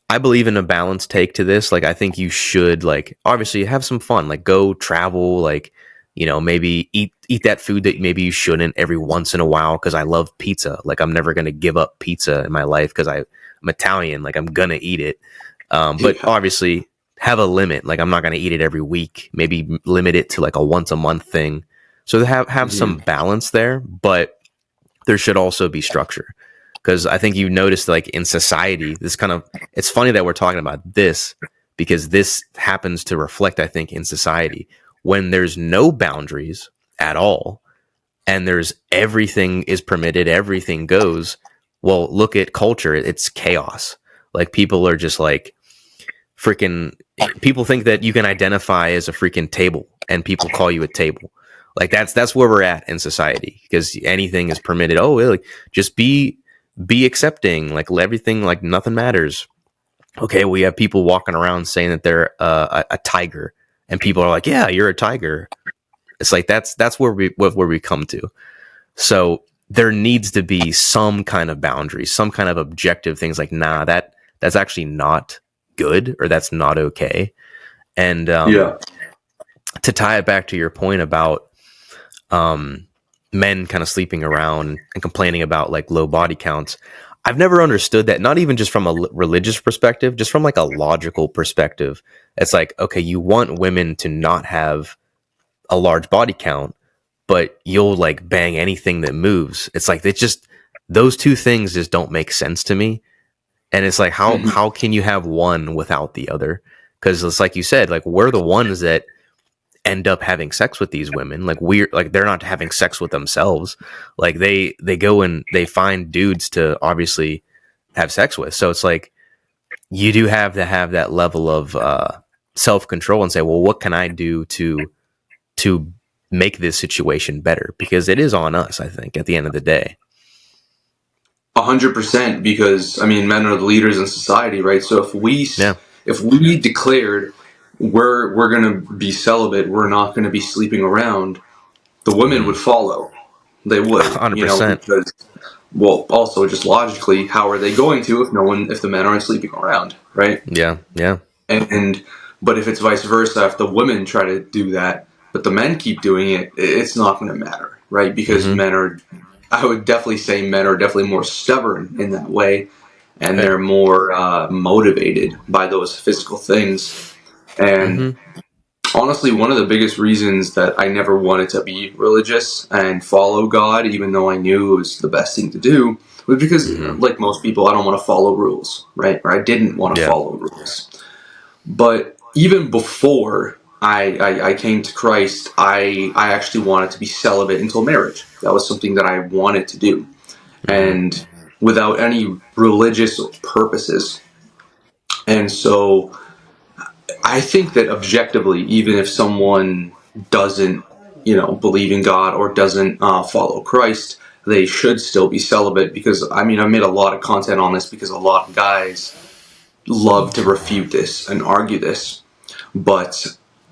I believe in a balanced take to this. Like, I think you should, like, obviously have some fun, like go travel, like, maybe eat that food that maybe you shouldn't every once in a while. Cause I love pizza. Like, I'm never going to give up pizza in my life. Cause I'm Italian. Like, I'm going to eat it. But
Yeah.
obviously have a limit. Like, I'm not going to eat it every week, maybe limit it to like a once a month thing. So to have some
Mhm.
balance there, but there should also be structure, because I think you noticed, like, in society, this kind of, it's funny that we're talking about this, because this happens to reflect, I think, in society when there's no boundaries at all, and there's everything is permitted, everything goes. Well, look at culture, it's chaos. Like, people are just like freaking, people think that you can identify as a freaking table and people call you a table. Like, that's where we're at in society, because anything is permitted. Oh, like, just be accepting, like, everything, like nothing matters. Okay, we have people walking around saying that they're a tiger, and people are like, yeah, you're a tiger. It's like, that's where we come to. So there needs to be some kind of boundary, some kind of objective things, like, nah, that's actually not good, or that's not okay. And
Yeah.
to tie it back to your point about um, men kind of sleeping around and complaining about like low body counts, I've never understood that. Not even just from a religious perspective, just from like a logical perspective. It's like, okay, you want women to not have a large body count, but you'll like bang anything that moves. It's like, it's just, those two things just don't make sense to me. And it's like,
Mhm.
how can you have one without the other? Because it's like you said, like, we're the ones that end up having sex with these women. Like, we're like, they're not having sex with themselves. Like, they go and they find dudes to obviously have sex with. So it's like, you do have to have that level of self control and say, well, what can I do to make this situation better? Because it is on us, I think, at the end of the day.
100%, because I mean, men are the leaders in society, right? So
Yeah.
if we declared we're going to be celibate, we're not going to be sleeping around, the women would
Mm-hmm.
follow. They would,
100%.
because, well, also just logically, how are they going to if no one, if the men aren't sleeping around, right?
Yeah. Yeah.
And but if it's vice versa, if the women try to do that, but the men keep doing it, it's not going to matter, right? Because
Mm-hmm.
men are, I would definitely say, men are definitely more stubborn in that way, and
Yeah.
they're more motivated by those physical things. And
Mm-hmm.
honestly, one of the biggest reasons that I never wanted to be religious and follow God, even though I knew it was the best thing to do, was because,
Mm-hmm.
like most people, I don't want to follow rules, right? Or I didn't want to
Yeah.
follow rules. But even before I came to Christ, I actually wanted to be celibate until marriage. That was something that I wanted to do.
Mm-hmm.
And without any religious purposes. And so I think that objectively, even if someone doesn't, believe in God or doesn't follow Christ, they should still be celibate. Because I mean, I made a lot of content on this because a lot of guys love to refute this and argue this, but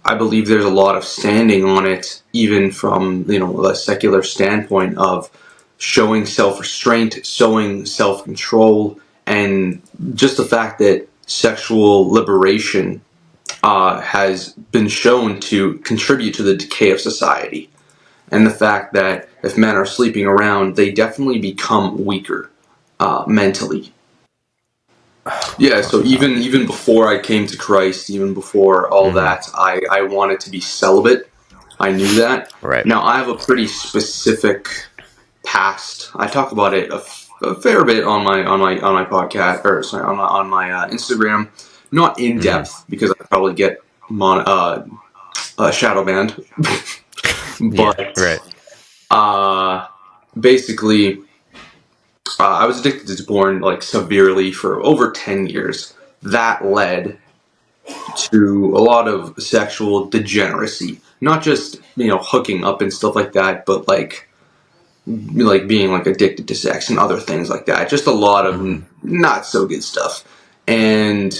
I believe there's a lot of standing on it, even from a secular standpoint of showing self-restraint, showing self-control, and just the fact that sexual liberation has been shown to contribute to the decay of society. And the fact that if men are sleeping around, they definitely become weaker mentally. Yeah, so
Talk about it.
even before I came to Christ, even before all
Mm-hmm.
that, I wanted to be celibate. I knew that.
Right.
Now I have a pretty specific past. I talk about it a fair bit on my podcast, or sorry, on my Instagram. Not in
Mm-hmm.
depth because I probably get shadow banned,
Yeah.
but
Right.
uh, basically, I was addicted to porn like severely for over 10 years. that led to a lot of sexual degeneracy. Not just, hooking up and stuff like that, but like being like addicted to sex and other things like that. Just a lot of
Mm-hmm.
not so good stuff. And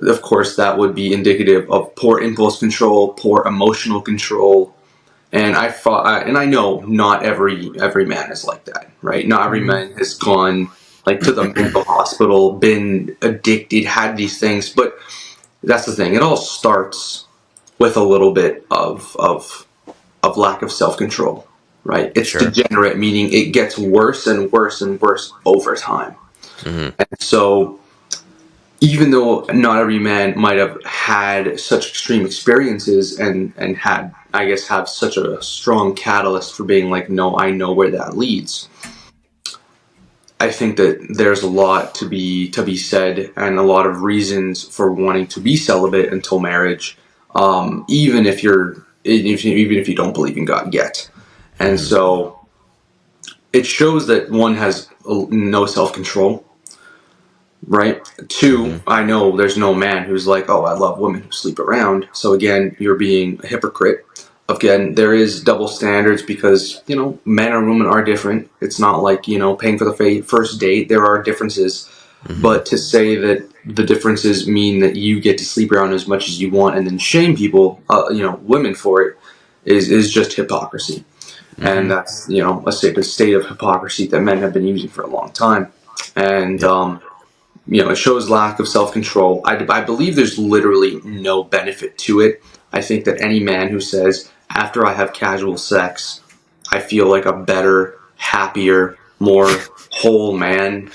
of course, that would be indicative of poor impulse control, poor emotional control. And I know not every man is like that, right? Not every
Mm-hmm.
man has gone like to the mental hospital, been addicted, had these things. But that's the thing. It all starts with a little bit of lack of self control, right? It's
Sure.
degenerate, meaning it gets worse and worse and worse over time.
Mm-hmm.
And so, even though not every man might have had such extreme experiences and had, I guess, have such a strong catalyst for being like, no, I know where that leads. I think that there's a lot to be said, and a lot of reasons for wanting to be celibate until marriage, even if even if you don't believe in God yet. And
Mm-hmm.
so it shows that one has no self control, right?
Mm-hmm.
Two, I know there's no man who's like, oh, I love women who sleep around. So again, you're being a hypocrite. Again, there is double standards because, men and women are different. It's not like, paying for the first date. There are differences.
Mm-hmm.
But to say that the differences mean that you get to sleep around as much as you want and then shame people, women for it, is just hypocrisy. And
Mm-hmm.
that's, a state of hypocrisy that men have been using for a long time. And,
Yep.
it shows lack of self control. I believe there's literally no benefit to it. I think that any man who says, after I have casual sex, I feel like a better, happier, more whole man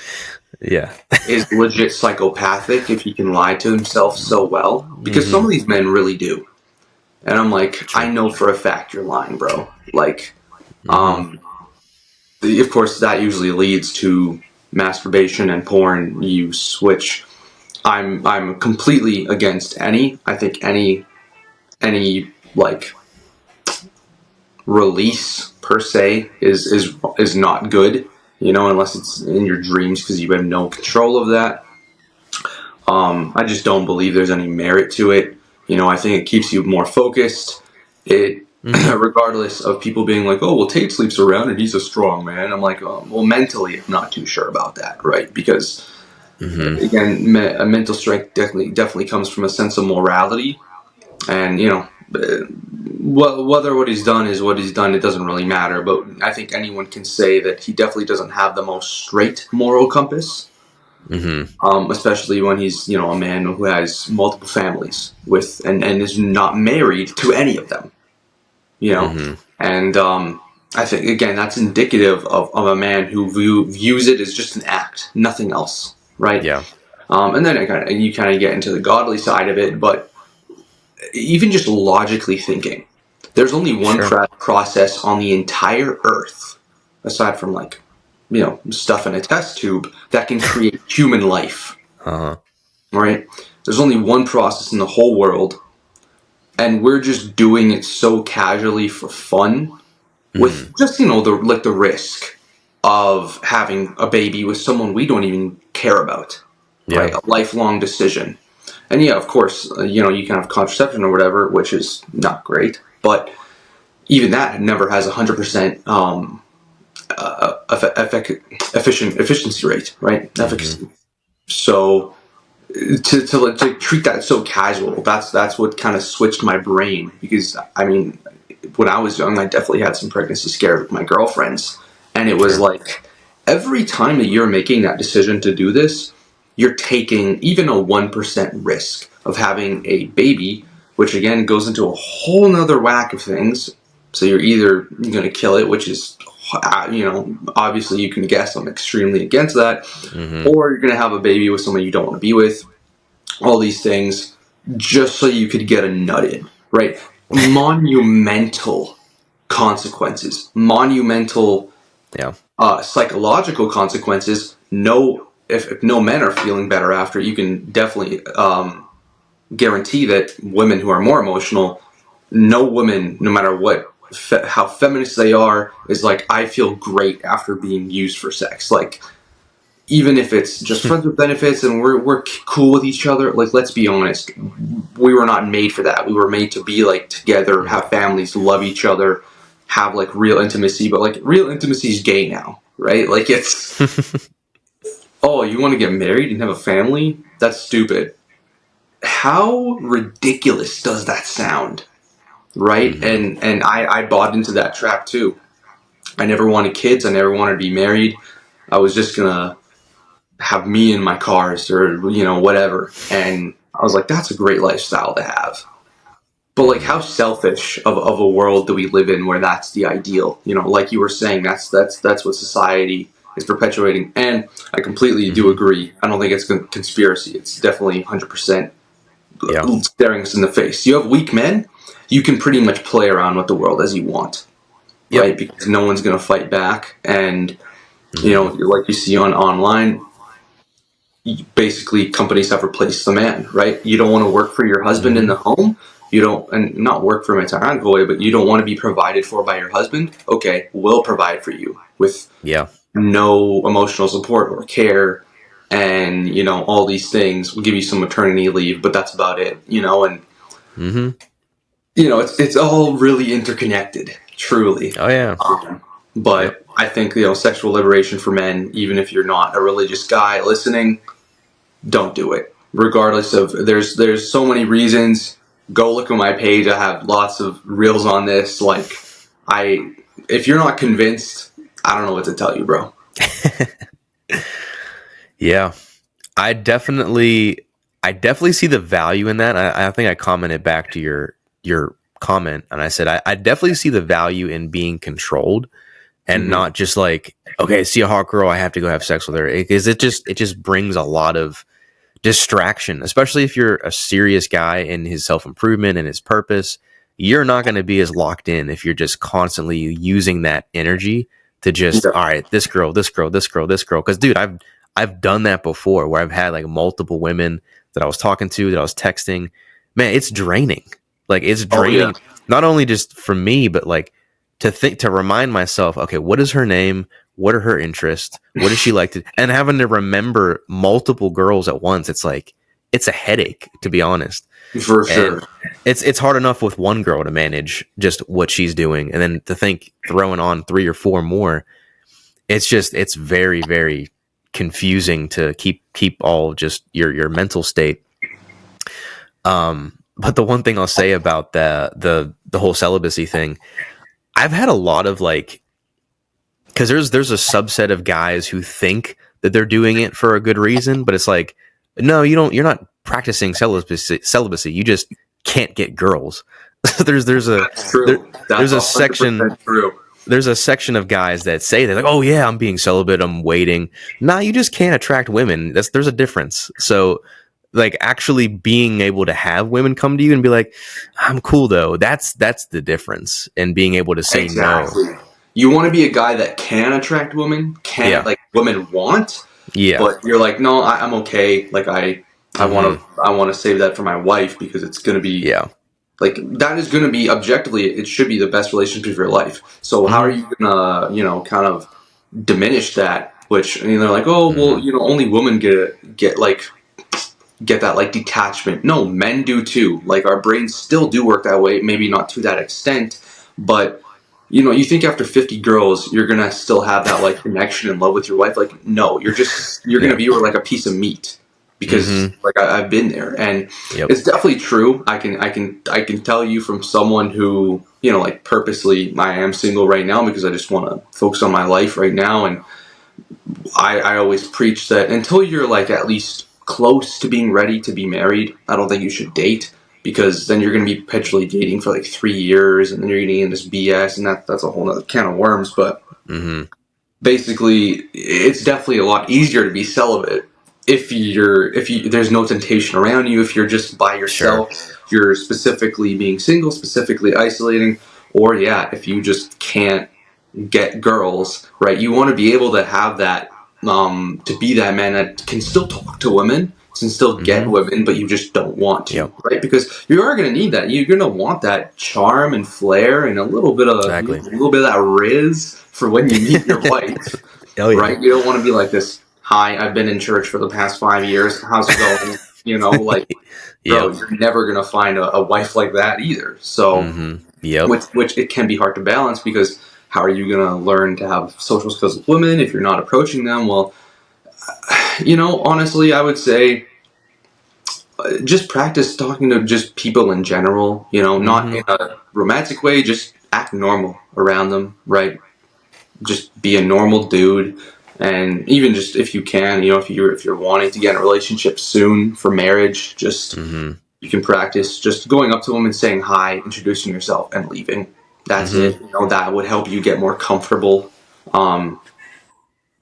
Yeah.
is legit psychopathic if he can lie to himself so well. Because some
Mm-hmm.
of these men really do. And I'm like, I
True.
know for a fact you're lying, bro. Like,
Mm-hmm.
of course, that usually leads to masturbation and porn use, which I'm completely against any. I think any like release per se is not good. Unless it's in your dreams because you have no control of that. I just don't believe there's any merit to it. I think it keeps you more focused. It,
Mm-hmm.
regardless of people being like, "Oh, well, Tate sleeps around and he's a strong man." I'm like, oh, well, mentally, I'm not too sure about that, right? Because
Mm-hmm.
again, a mental strength definitely comes from a sense of morality, and whether what he's done is what he's done, it doesn't really matter. But I think anyone can say that he definitely doesn't have the most straight moral compass.
Mm-hmm.
Especially when he's a man who has multiple families with and is not married to any of them, you know,
Mm-hmm.
and I think again that's indicative of a man who views it as just an act, nothing else, right?
Yeah.
And then you kind of get into the godly side of it, but even just logically thinking, there's only one
Sure.
process on the entire earth, aside from like, stuff in a test tube, that can create human life,
Uh-huh.
right? There's only one process in the whole world, and we're just doing it so casually for fun,
Mm-hmm.
with just the risk of having a baby with someone we don't even care about, right?
Yeah.
A lifelong decision. And yeah, of course, you can have contraception or whatever, which is not great, but even that never has 100% efficiency rate, right?
Mm-hmm.
Efficacy. So to treat that so casual, that's what kind of switched my brain, because I mean, when I was young, I definitely had some pregnancy scares with my girlfriends, and it was
Sure.
like every time that you're making that decision to do this, you're taking even a 1% risk of having a baby, which again goes into a whole nother whack of things. So you're either going to kill it, which is, obviously you can guess I'm extremely against that,
Mm-hmm.
or you're going to have a baby with someone you don't want to be with. All these things just so you could get a nut in, right? Monumental consequences, monumental
Yeah.
psychological consequences. No, if no men are feeling better after, you can definitely guarantee that women who are more emotional, no woman, no matter what, how feminist they are, is like, I feel great after being used for sex. Like, even if it's just friends with benefits and we're cool with each other, like, let's be honest, we were not made for that. We were made to be like together, have families, love each other, have like real intimacy. But like real intimacy is gay now, right? Like it's, oh, you want to get married and have a family? That's stupid. How ridiculous does that sound, right? And I bought into that trap too. I never wanted kids. I never wanted to be married. I was just gonna have me in my cars or whatever. And I was like, that's a great lifestyle to have. But like, how selfish of a world do we live in where that's the ideal? Like you were saying, that's what society is perpetuating. And I completely do agree. I don't think it's a conspiracy. It's definitely 100%
Yeah.
staring us in the face. You have weak men, you can pretty much play around with the world as you want,
Yep.
right? Because no one's going to fight back. And like you see online, basically companies have replaced the man, right? You don't want to work for your husband in the home. You don't, and not work for him tyrannically, but you don't want to be provided for by your husband. Okay, we'll provide for you with
Yeah.
no emotional support or care, and all these things. We'll give you some maternity leave, but that's about it. And it's all really interconnected, truly.
Oh yeah. Yep.
But I think sexual liberation for men, even if you're not a religious guy listening, don't do it. Regardless of there's so many reasons. Go look at my page. I have lots of reels on this. Like if you're not convinced, I don't know what to tell you, bro.
Yeah. I definitely see the value in that. I think I commented back to your comment, and I said I definitely see the value in being controlled and not just like, okay, see a hot girl, I have to go have sex with her, because it just brings a lot of distraction, especially if you're a serious guy in his self-improvement and his purpose. You're not going to be as locked in if you're just constantly using that energy to just,
Yeah,
all right, this girl, this girl, this girl, this girl. Because dude, I've done that before, where I've had like multiple women that I was talking to, that I was texting. Man, it's draining. Like, it's
oh yeah,
draining, not only just for me, but like to remind myself, okay, what is her name? What are her interests? What does she like to, and having to remember multiple girls at once. It's like, it's a headache, to be honest.
for
And
sure.
it's hard enough with one girl to manage just what she's doing, and then to think throwing on 3 or 4 more. It's very, very confusing to keep all just your mental state. But the one thing I'll say about the whole celibacy thing, I've had a lot of like, because there's a subset of guys who think that they're doing it for a good reason, but it's like, no, you don't. You're not practicing celibacy. You just can't get girls. there's a
That's
there,
true.
there's
That's
a
100%
section
true.
there's a section of guys that say, they're like, oh yeah, I'm being celibate, I'm waiting. Nah, you just can't attract women. There's a difference. So like, actually being able to have women come to you and be like, I'm cool though. That's the difference. And being able to say no.
Exactly. You want to be a guy that can attract women, can
Yeah.
like women want,
Yeah.
but you're like, no, I'm okay. Like I want to save that for my wife because it's gonna be
Yeah.
like that is gonna be objectively it should be the best relationship of your life. So how are you gonna kind of diminish that? Which they're like, oh well, only women get that like detachment. No, men do too. Like our brains still do work that way, maybe not to that extent, but you think after 50 girls you're gonna still have that like connection and love with your wife. Like no, you're gonna
Yeah.
be like a piece of meat because like I've been there, and
Yep.
it's definitely true. I can tell you from someone who like purposely, I am single right now because I just want to focus on my life right now. And I always preach that until you're like at least close to being ready to be married, I don't think you should date, because then you're going to be perpetually dating for like 3 years, and then you're getting into this BS, and that's a whole other can of worms. But basically, it's definitely a lot easier to be celibate if you there's no temptation around you, if you're just by
Sure.
yourself, you're specifically being single, specifically isolating, or yeah, if you just can't get girls, right? You want to be able to have that, to be that man that can still talk to women, can still get women, but you just don't want to,
Yep.
right? Because you are going to need that. You're going to want that charm and flair and a little bit of
Exactly.
that riz for when you meet your wife,
Oh yeah.
right? You don't want to be like this. hi, I've been in church for the past 5 years. How's it going? Like, bro,
Yep.
you're never gonna find a wife like that either. So,
Yep.
which it can be hard to balance because how are you gonna learn to have social skills with women if you're not approaching them? Well, honestly, I would say just practice talking to just people in general. Not in a romantic way. Just act normal around them, right? Just be a normal dude, and even just if you can, if you're wanting to get in a relationship soon for marriage, just you can practice just going up to them and saying hi, introducing yourself, and leaving. That's it. That would help you get more comfortable. Um,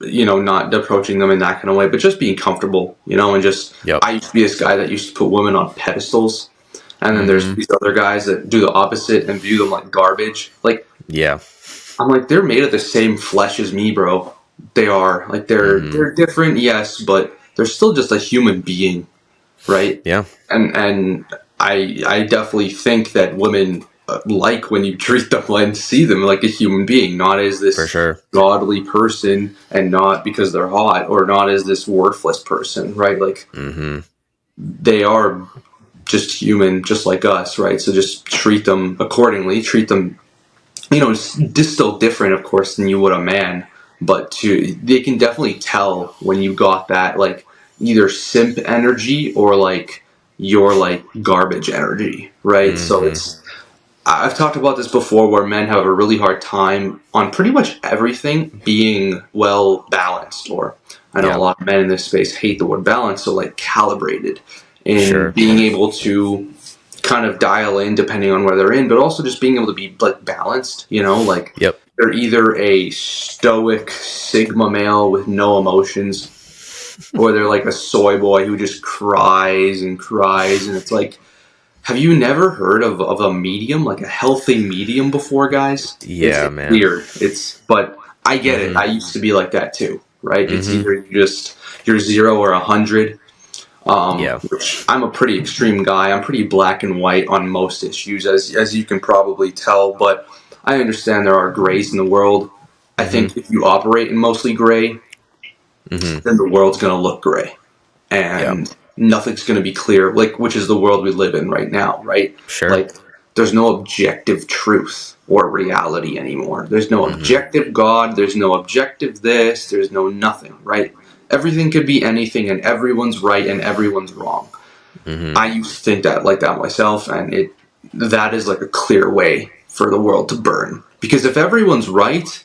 not approaching them in that kind of way, but just being comfortable, and just,
Yep.
I used to be this guy that used to put women on pedestals. And then there's these other guys that do the opposite and view them like garbage. Like,
Yeah.
I'm like, they're made of the same flesh as me, bro. They are. Like, they're different, yes, but they're still just a human being, right?
Yeah.
And I definitely think that women like when you treat them and see them like a human being, not as
For
this
sure.
godly person, and not because they're hot, or not as this worthless person, right? Like, they are just human, just like us, right? So just treat them accordingly. Treat them, it's still different, of course, than you would a man, but they can definitely tell when you got that, like, either simp energy or like your like garbage energy, right? So I've talked about this before, where men have a really hard time on pretty much everything being well balanced, or I know a
Yeah.
lot of men in this space hate the word balance, so like calibrated in
Sure.
being able to kind of dial in depending on where they're in, but also just being able to be like balanced, like
Yep.
they're either a stoic Sigma male with no emotions, or they're like a soy boy who just cries and cries. And it's like, have you never heard of a medium, like a healthy medium before, guys? It's,
Yeah,
it's
man.
weird. But I get it. I used to be like that too, right? It's either you're 0 or 100.
Yeah.
Which I'm a pretty extreme guy. I'm pretty black and white on most issues, as you can probably tell. But I understand there are grays in the world. I think if you operate in mostly gray, then the world's going to look gray,
Yeah.
and nothing's going to be clear. Like, which is the world we live in right now, right?
Sure.
Like, there's no objective truth or reality anymore. There's no objective God. There's no objective this. There's no nothing, right? Everything could be anything, and everyone's right and everyone's wrong. I used to think that like that myself, and that is like a clear way for the world to burn. Because if everyone's right,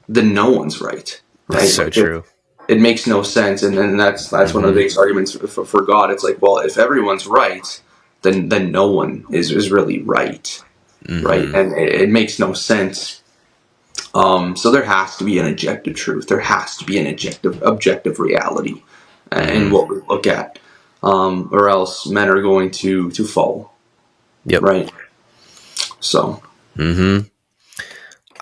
then no one's right,
That's
right?
so
Like,
true.
it makes no sense, and then that's one of the biggest arguments for God. It's like, well, if everyone's right, then no one is really right, right? And it makes no sense. So there has to be an objective truth. There has to be an objective reality, in what we look at, or else men are going to fall,
Yep.
right? So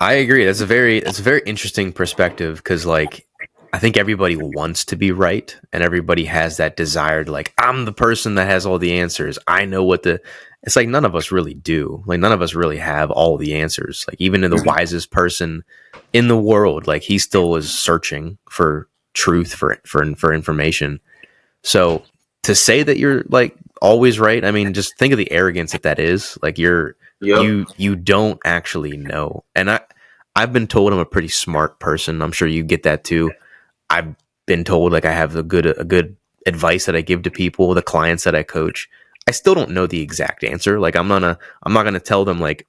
I agree. That's a very interesting perspective because, like, I think everybody wants to be right, and everybody has that desire to, like, I'm the person that has all the answers. I know what the. It's like none of us really do. Like, none of us really have all the answers. Like, even in the wisest person in the world, like, he still is searching for truth, for information. So to say that you're like always right, I mean, just think of the arrogance that is. Like,
yep,
you don't actually know. And I've been told I'm a pretty smart person. I'm sure you get that too. I've been told like I have a good advice that I give to people, the clients that I coach. I still don't know the exact answer. Like, I'm not gonna tell them like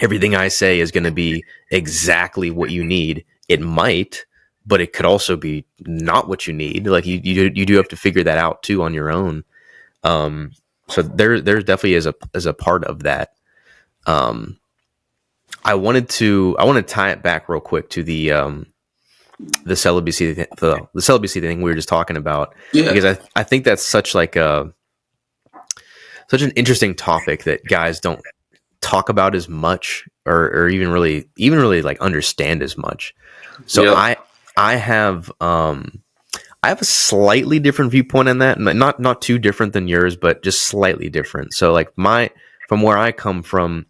everything I say is gonna be exactly what you need. It might, but it could also be not what you need. Like, you do have to figure that out too on your own. Um, so there definitely is a part of that. Um, I want to tie it back real quick to the celibacy the celibacy thing we were just talking about,
yeah,
because I think that's such an interesting topic that guys don't talk about as much, or even really like understand as much. So
yep,
I have a slightly different viewpoint on that, and not too different than yours, but just slightly different. So, like, from where I come from,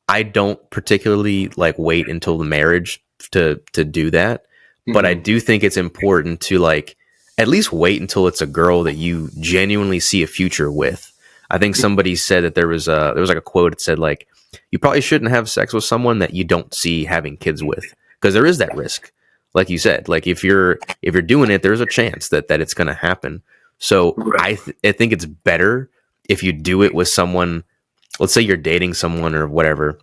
I don't particularly like wait until the marriage to do that. but I
Hmm.
do think it's important to like at least wait until it's a girl that you genuinely see a future with. I think somebody said that there was like a quote that said like you probably shouldn't have sex with someone that you don't see having kids with, because there is that risk. Like you said, like if you're doing it, there's a chance that it's going to happen. So
Right.
I think it's better if you do it with someone. Let's say you're dating someone or whatever,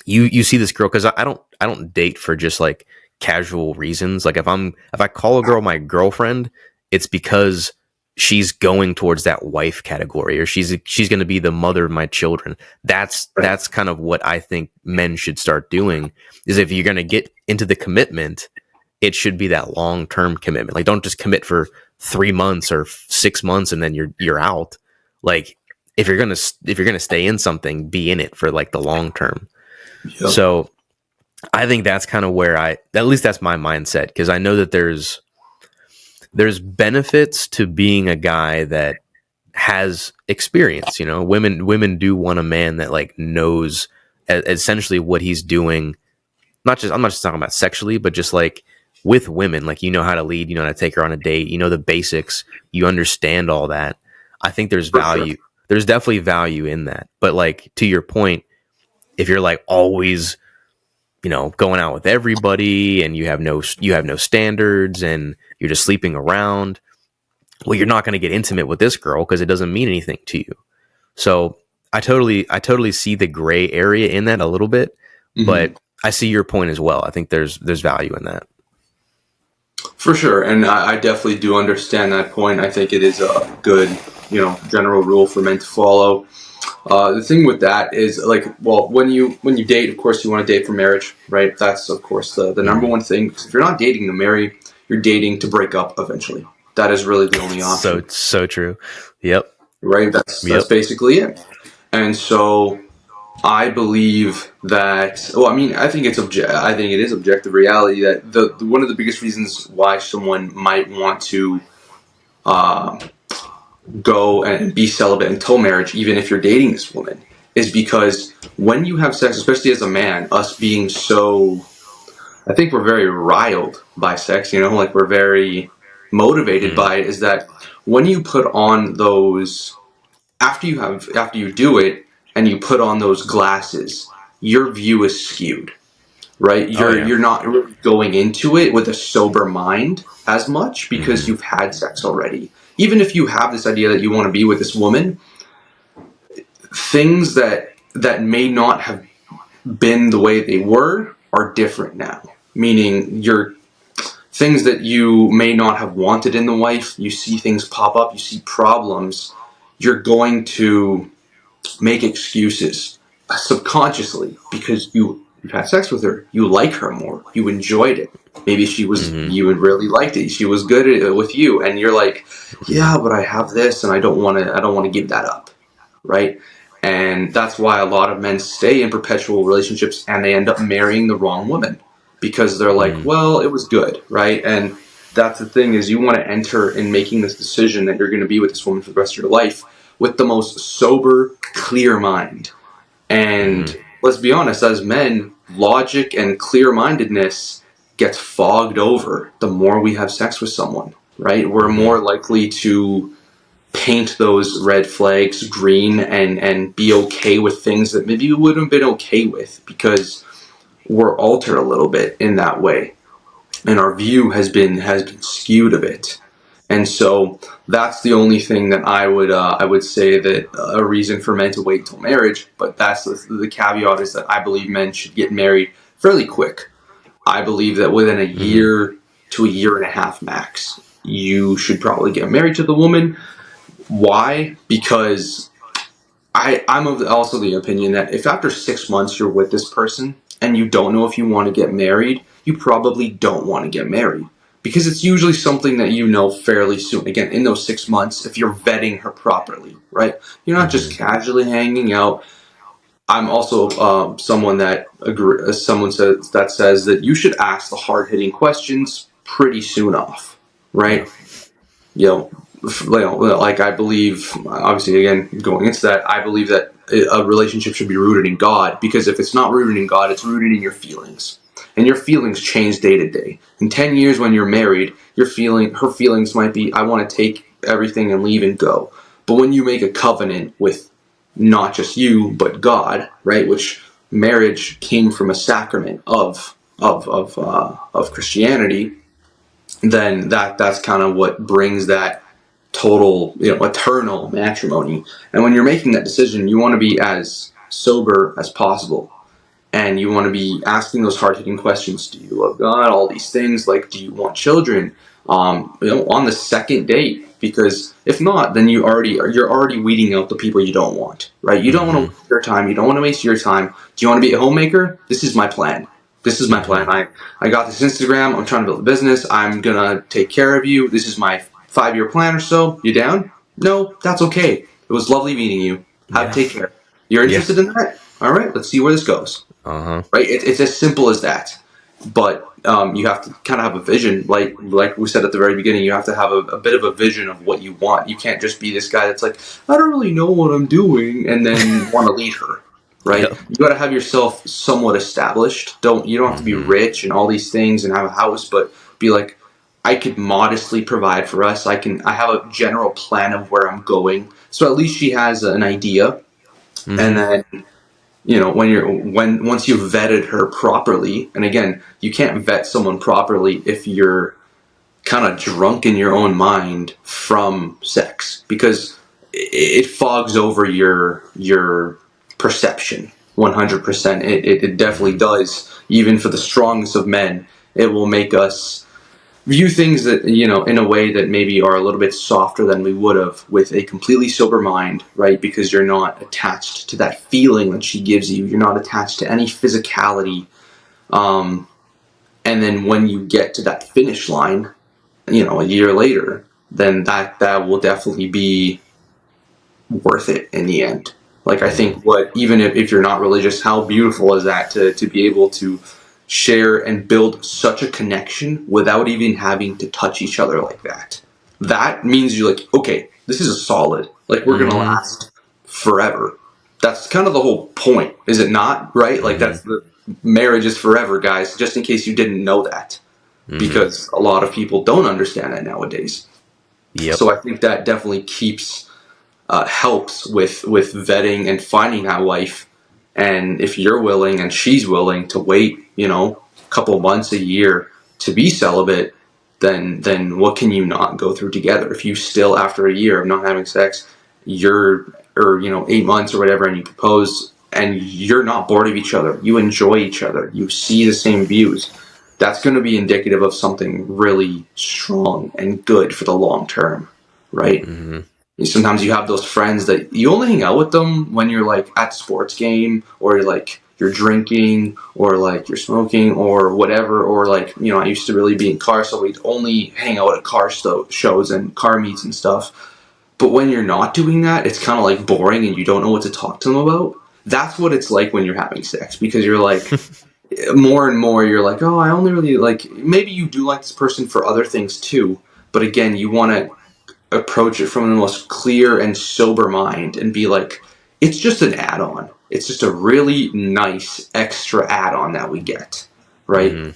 you see this girl, because I don't date for just like casual reasons. Like if I call a girl my girlfriend, it's because she's going towards that wife category, or she's going to be the mother of my children.
Right.
That's kind of what I think men should start doing. Is if you're going to get into the commitment, it should be that long term commitment. Like don't just commit for 3 months or 6 months and then you're out. Like if you're gonna stay in something, be in it for like the long term.
Yep.
So I think that's kind of where at least that's my mindset, because I know that there's benefits to being a guy that has experience. You know, women do want a man that like knows essentially what he's doing. I'm not just talking about sexually, but just like with women, like you know how to lead, you know how to take her on a date, you know the basics, you understand all that. I think there's
For sure.
value. There's definitely value in that. But like to your point, if you're like always going out with everybody and you have no standards and you're just sleeping around, well, you're not going to get intimate with this girl because it doesn't mean anything to you. So I totally see the gray area in that a little bit,
Hmm.
but I see your point as well. I think there's value in that.
For sure, and I definitely do understand that point. I think it is a good, general rule for men to follow. The thing with that is like, well, when you date, of course, you want to date for marriage, right? That's of course the number
Mm.
one thing. Because if you're not dating to marry, you're dating to break up eventually. That is really the only
So
option,
so true. Yep.
right? That's
Yep.
basically it. And so I believe that. Well, I mean, I think it is objective reality that the one of the biggest reasons why someone might want to uh, go and be celibate until marriage, even if you're dating this woman, is because when you have sex, especially as a man, us being so, I think we're very riled by sex. Like we're very motivated
Mm.
by it. Is that when you put on those after you do it and you put on those glasses, your view is skewed, right?
Oh yeah.
You're not really going into it with a sober mind as much because
Hmm.
you've had sex already. Even if you have this idea that you want to be with this woman, things that may not have been the way they were are different now. Meaning your things that you may not have wanted in the wife, you see things pop up, you see problems, you're going to make excuses subconsciously because you've had sex with her, you like her more, you enjoyed it. Maybe
Hmm.
you really liked it. She was good at it with you, and you're like, yeah, but I have this, and I don't want to give that up, right? And that's why a lot of men stay in perpetual relationships and they end up marrying the wrong woman because they're like,
Mm.
well, it was good, right? And that's the thing is you want to enter in making this decision that you're going to be with this woman for the rest of your life with the most sober, clear mind.
Hmm.
And let's be honest, as men, logic and clear mindedness gets fogged over the more we have sex with someone, right? We're
Hmm.
more likely to paint those red flags green and be okay with things that maybe we wouldn't have been okay with because we're altered a little bit in that way and our view has been skewed a bit. And so that's the only thing that I would say that a reason for men to wait until marriage. But that's the caveat is that I believe men should get married fairly quick. I believe that within a
Hmm.
year to a year and a half max, you should probably get married to the woman. Why? Because I'm also the opinion that if after 6 months you're with this person and you don't know if you want to get married, you probably don't want to get married because it's usually something that you know fairly soon. Again, in those 6 months, if you're vetting her properly, right? You're not just
Hmm.
casually hanging out. I'm also someone says that you should ask the hard hitting questions pretty soon off,
Yeah.
right? you know, like I believe, obviously, again, going into that, I believe that a relationship should be rooted in God because if it's not rooted in God, it's rooted in your feelings. and your feelings change day to day. In 10 years when you're married, her feelings might be, I want to take everything and leave and go. But when you make a covenant with not just you, but God, right, which marriage came from a sacrament of Christianity, then that's kind of what brings that total, eternal matrimony. And when you're making that decision, you want to be as sober as possible, and you want to be asking those hard-hitting questions. Do you love God? All these things, like, do you want children? On the second date, because if not, then you're already weeding out the people you don't want, right? You don't want to waste your time. You don't want to waste your time. Do you want to be a homemaker? This is my plan. This is my plan. I got this Instagram. I'm trying to build a business. I'm gonna take care of you. This is my 5-year plan or so. You down? No, that's okay. It was lovely meeting you. Take care. You're
Yeah.
interested in that? All right, let's see where this goes. Right? It's as simple as that. But you have to kind of have a vision, like we said at the very beginning. You have to have a bit of a vision of what you want. You can't just be this guy that's like, I don't really know what I'm doing, and then want to lead her. Right?
Yep.
You got to have yourself somewhat established. You don't have to be rich and all these things and have a house, but be like, I could modestly provide for us. I have a general plan of where I'm going, so at least she has an idea. And then, once you've vetted her properly, and again, you can't vet someone properly if you're kind of drunk in your own mind from sex, because it fogs over your perception 100%. It definitely does. Even for the strongest of men, it will make us view things that, in a way that maybe are a little bit softer than we would have with a completely sober mind, right? Because you're not attached to that feeling that she gives you. You're not attached to any physicality. And then when you get to that finish line, a year later, then that will definitely be worth it in the end. Like, I think even if you're not religious, how beautiful is that to be able to share and build such a connection without even having to touch each other like that. That means you're like, okay, this is a solid. Like, we're gonna last forever. That's kind of the whole point, is it not? Right? Like, that's the marriage is forever, guys. Just in case you didn't know that, because a lot of people don't understand that nowadays.
Yep.
So I think that definitely helps with vetting and finding that wife. And if you're willing and she's willing to wait, a couple months, a year to be celibate, then what can you not go through together? If you still, after a year of not having sex, or 8 months or whatever, and you propose and you're not bored of each other, you enjoy each other, you see the same views, that's going to be indicative of something really strong and good for the long term, right? Sometimes you have those friends that you only hang out with them when you're like at the sports game, or you're drinking, or like you're smoking, or whatever, or like, I used to really be in cars, so we'd only hang out at car shows and car meets and stuff. But when you're not doing that, it's kind of like boring and you don't know what to talk to them about. That's what it's like when you're having sex, because you're like, more and more you're like, oh, I only really like, maybe you do like this person for other things too, but again, you want to approach it from the most clear and sober mind and be like, it's just an add-on. It's just a really nice extra add-on that we get, right?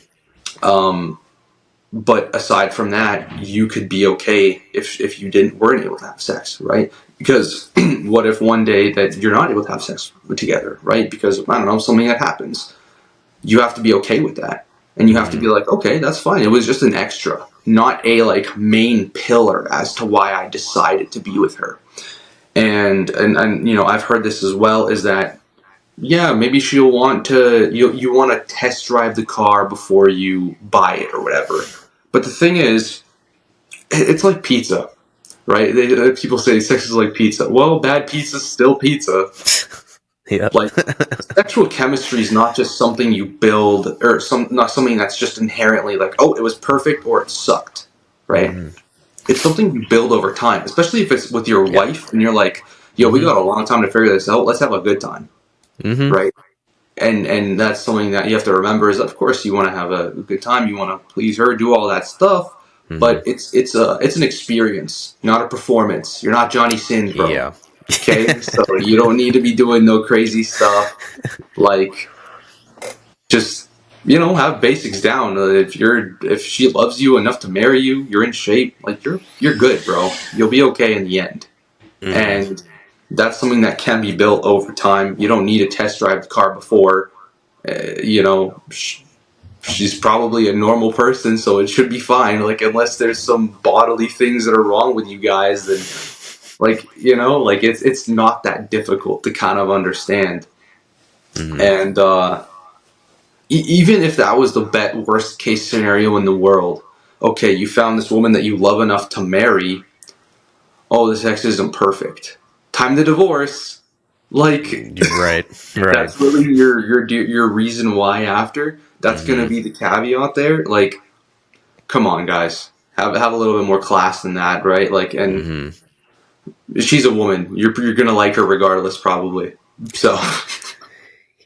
But aside from that, you could be okay if you weren't able to have sex, right? Because what if one day that you're not able to have sex together, right? Because, I don't know, something that happens. You have to be okay with that. And you have to be like, okay, that's fine. It was just an extra, not a like main pillar as to why I decided to be with her. And I've heard this as well, is that, yeah, maybe she'll want to, you want to test drive the car before you buy it or whatever. But the thing is, it's like pizza, right? People say sex is like pizza. Well, bad pizza's still pizza.
Yep.
Like, sexual chemistry is not just something you build, or not something that's just inherently like, oh, it was perfect or it sucked, right? It's something you build over time, especially if it's with your wife and you're like, yo, we got a long time to figure this out. Let's have a good time, right? And that's something that you have to remember, is, of course, you want to have a good time, you want to please her, do all that stuff, but it's an experience, not a performance. You're not Johnny Sins, bro.
Yeah.
Okay, so you don't need to be doing no crazy stuff. Like, just have basics down. If she loves you enough to marry you, you're in shape. Like you're good, bro. You'll be okay in the end.
Mm-hmm.
And that's something that can be built over time. You don't need to test drive the car before. She's probably a normal person, so it should be fine. Like unless there's some bodily things that are wrong with you guys, then like it's not that difficult to kind of understand.
Mm-hmm.
And even if that was the worst case scenario in the world, okay, you found this woman that you love enough to marry. Oh, this ex isn't perfect. Time to divorce. Like
You're right. Right.
that's really your reason why after. That's gonna
Mm-hmm.
be the caveat there. Like, come on, guys, have a little bit more class than that, right? Like, and
Mm-hmm.
she's a woman. You're gonna like her regardless, probably. So,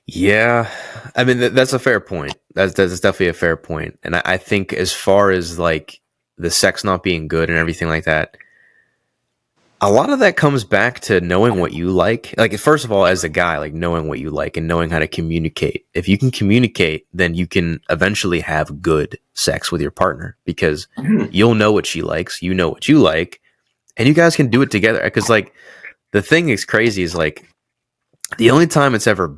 Yeah, I mean that's a fair point. That's definitely a fair point. And I think as far as like the sex not being good and everything like that, a lot of that comes back to knowing what you like. Like first of all, as a guy, like knowing what you like and knowing how to communicate. If you can communicate, then you can eventually have good sex with your partner because you'll know what she likes, you know what you like, and you guys can do it together. Because like the thing is crazy is like the only time it's ever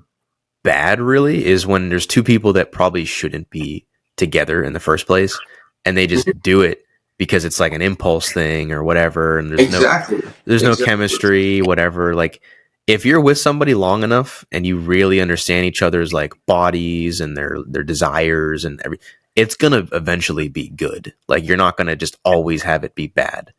bad really is when there's two people that probably shouldn't be together in the first place and they just do it because it's like an impulse thing or whatever and
exactly,
there's no
exactly,
chemistry whatever. Like if you're with somebody long enough and you really understand each other's like bodies and their desires and every, it's gonna eventually be good. Like you're not gonna just always have it be bad.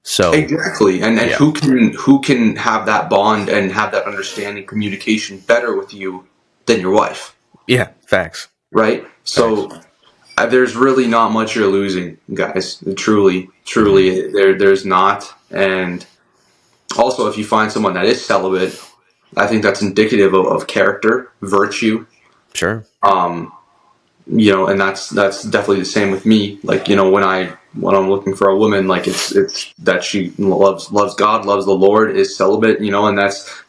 So
exactly. And
yeah,
who can have that bond and have that understanding, communication better with you than your wife,
yeah, facts,
right?
facts.
So there's really not much you're losing, guys. Truly,
Hmm.
truly, there's not. And also, if you find someone that is celibate, I think that's indicative of character, virtue.
Sure.
Um, and that's definitely the same with me. Like, when I'm looking for a woman, like it's that she loves God, loves the Lord, is celibate, and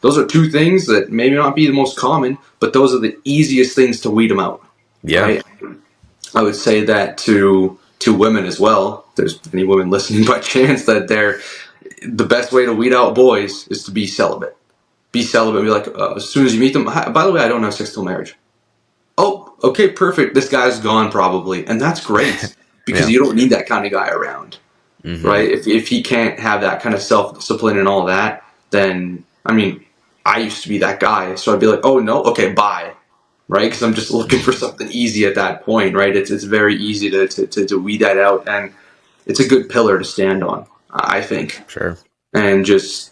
those are two things that maybe not be the most common, but those are the easiest things to weed them out,
Yeah.
right? I would say that to women as well. If there's any women listening by chance, that the best way to weed out boys is to be celibate. Be celibate. Be like, as soon as you meet them. By the way, I don't have sex till marriage. Oh, okay, perfect. This guy's gone probably, and that's great because
Yeah.
you don't need that kind of guy around,
Hmm.
right? If he can't have that kind of self discipline and all that, then I mean, I used to be that guy, so I'd be like, oh no, okay, bye, right? Because I'm just looking for something easy at that point, right? It's very easy to weed that out, and it's a good pillar to stand on, I think,
Sure.
and just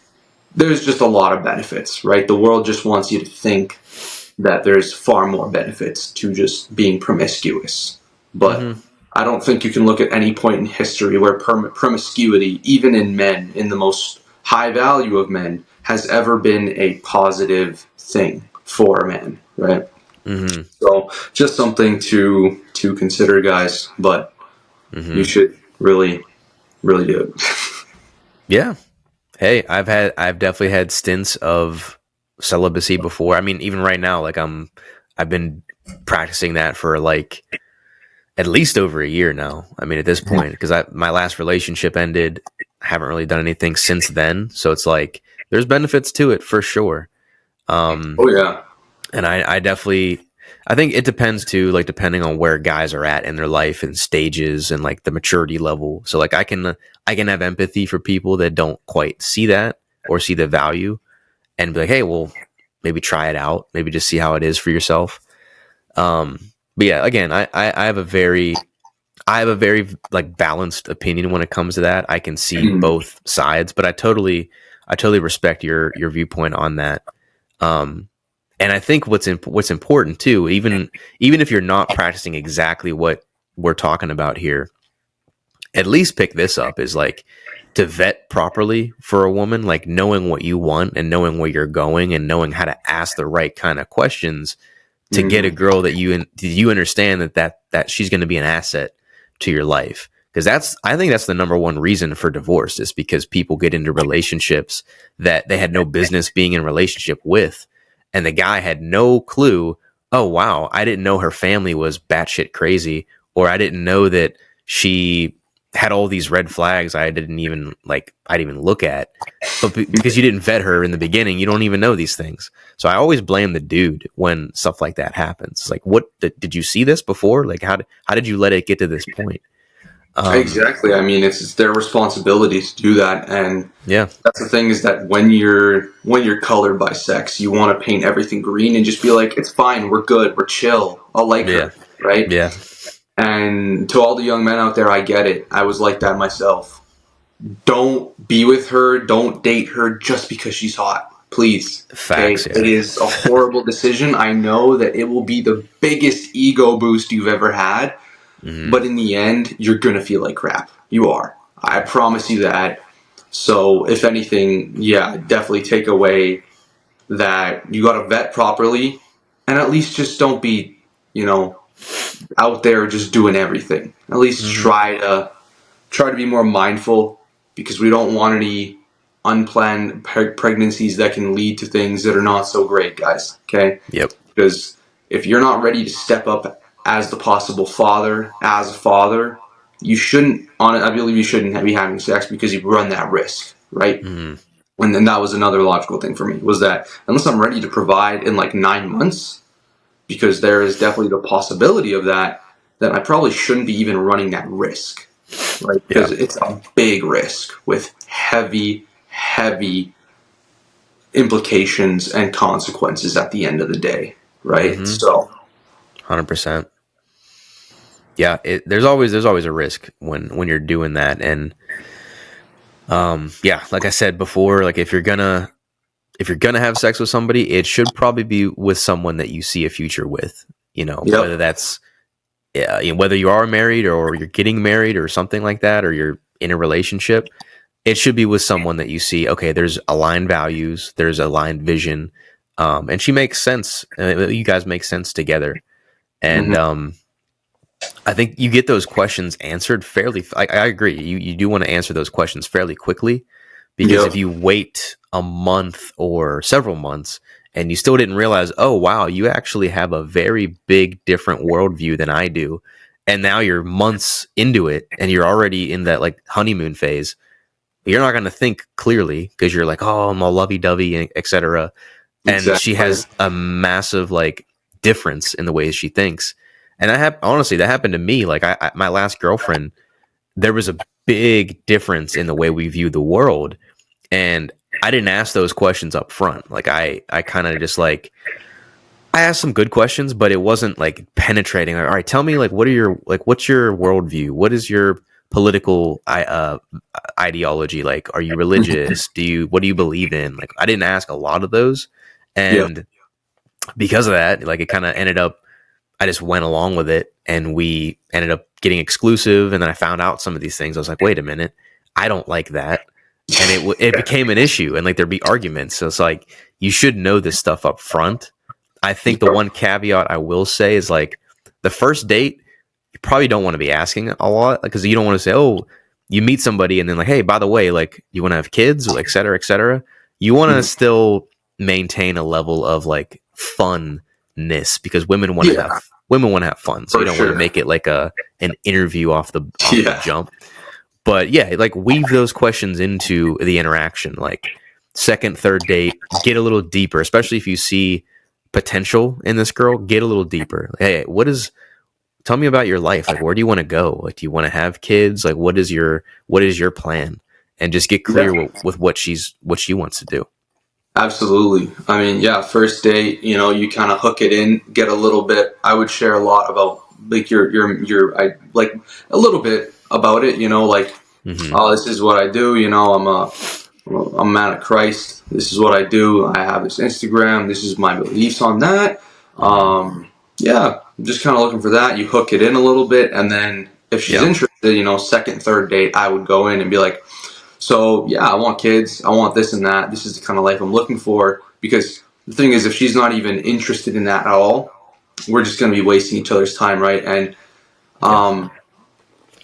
there's just a lot of benefits, right? The world just wants you to think that there's far more benefits to just being promiscuous. But
Hmm.
I don't think you can look at any point in history where promiscuity, even in men, in the most high value of men, has ever been a positive thing for a man, right?
Hmm.
So just something to consider, guys. But you
Hmm.
should really, really do it.
Yeah. Hey, I've definitely had stints of celibacy before. I mean, even right now, like I've been practicing that for like at least over a year now. I mean, at this point, because my last relationship ended, I haven't really done anything since then. So it's like there's benefits to it for sure. Um,
Oh yeah.
and I definitely, I think it depends too, like depending on where guys are at in their life and stages and like the maturity level. So like I can have empathy for people that don't quite see that or see the value and be like, hey, well, maybe try it out, maybe just see how it is for yourself. But yeah, again, I have a very like balanced opinion when it comes to that. I can see
Mm.
both sides, but I totally respect your viewpoint on that. Um, and I think what's important too, even if you're not practicing exactly what we're talking about here, at least pick this up is like to vet properly for a woman, like knowing what you want and knowing where you're going and knowing how to ask the right kind of questions to get a
Mm.
girl that you understand that she's going to be an asset to your life. Because I think that's the number one reason for divorce is because people get into relationships that they had no business being in a relationship with, and the guy had no clue oh wow, I didn't know her family was batshit crazy, or I didn't know that she had all these red flags I didn't even look at. But because you didn't vet her in the beginning, you don't even know these things. So I always blame the dude when stuff like that happens. It's like, what did you see this before? Like, how did you let it get to this point? Um,
Exactly. I mean, it's their responsibility to do that, and
yeah,
that's the thing is that when you're colored by sex, you want to paint everything green and just be like, it's fine, we're good, we're chill, I'll like
yeah,
her, right?
yeah.
And to all the young men out there, I get it. I was like that myself. Don't be with her, don't date her just because she's hot. Please. Okay?
Facts.
It
Yeah.
is a horrible decision. I know that it will be the biggest ego boost you've ever had,
Hmm.
but in the end, you're going to feel like crap. You are. I promise you that. So, if anything, yeah, definitely take away that you got to vet properly and at least just don't be, you know, out there just doing everything. At least
Hmm.
try to be more mindful because we don't want any unplanned pregnancies that can lead to things that are not so great, guys. Okay?
Yep.
Because if you're not ready to step up as the possible father, as a father, you shouldn't. I believe you shouldn't be having sex because you run that risk, right?
Hmm.
And then that was another logical thing for me was that unless I'm ready to provide in like 9 months, because there is definitely the possibility of that, then I probably shouldn't be even running that risk, right?
Yeah.
Because it's a big risk with heavy, heavy implications and consequences at the end of the day, right?
Hmm.
So,
100%. Yeah. There's always a risk when you're doing that, and yeah, like I said before, like if you're gonna have sex with somebody, it should probably be with someone that you see a future with. Whether
yep.
that's yeah, whether you are married or you're getting married or something like that, or you're in a relationship, it should be with someone that you see. Okay, there's aligned values, there's aligned vision, and she makes sense. You guys make sense together, and
Hmm.
I think you get those questions answered fairly. I agree. You do want to answer those questions fairly quickly, because if
Yep.
you wait a month or several months and you still didn't realize, oh wow, you actually have a very big different worldview than I do, and now you're months into it and you're already in that like honeymoon phase, you're not going to think clearly because you're like, oh, I'm all lovey dovey, etc. And she
Exactly.
has a massive like difference in the ways she thinks. And honestly, that happened to me. Like my last girlfriend, there was a big difference in the way we view the world, and I didn't ask those questions up front. Like I kind of just like I asked some good questions, but it wasn't like penetrating. Like, all right, tell me like what's your worldview? What is your political ideology? Like, are you religious? What do you believe in? Like, I didn't ask a lot of those,
Yep.
and because of that, like it kind of ended up. I just went along with it, and we ended up getting exclusive. And then I found out some of these things. I was like, wait a minute, I don't like that, and it became an issue, and like there'd be arguments. So it's like you should know this stuff up front. I think the
Yep.
one caveat I will say is like the first date, you probably don't want to be asking a lot because you don't want to say, oh, you meet somebody and then like, hey, by the way, like you want to have kids, or et cetera, et cetera. You want to
Mhm.
still maintain a level of like funness because
Yeah,
women want to have fun, so you
for
don't want to
sure.
make it like an interview off the
Yeah.
jump. But yeah, like weave those questions into the interaction, like second, third date, get a little deeper, especially if you see potential in this girl, get a little deeper. Like, hey, tell me about your life. Like, where do you want to go? Like, do you want to have kids? Like, what is your plan? And just get
Yeah.
clear with what she wants to do.
Absolutely. I mean, yeah, first date, you kind of hook it in, get a little bit. I would share a lot about like I like a little bit about it, like,
Hmm.
oh, this is what I do, I'm a man of Christ. This is what I do. I have this Instagram. This is my beliefs on that.
Hmm.
Yeah, I'm just kind of looking for that. You hook it in a little bit, and then if she's
Yeah.
interested, second, third date, I would go in and be like, so yeah, I want kids. I want this and that. This is the kind of life I'm looking for. Because the thing is, if she's not even interested in that at all, we're just going to be wasting each other's time, right? And
Yeah.
um,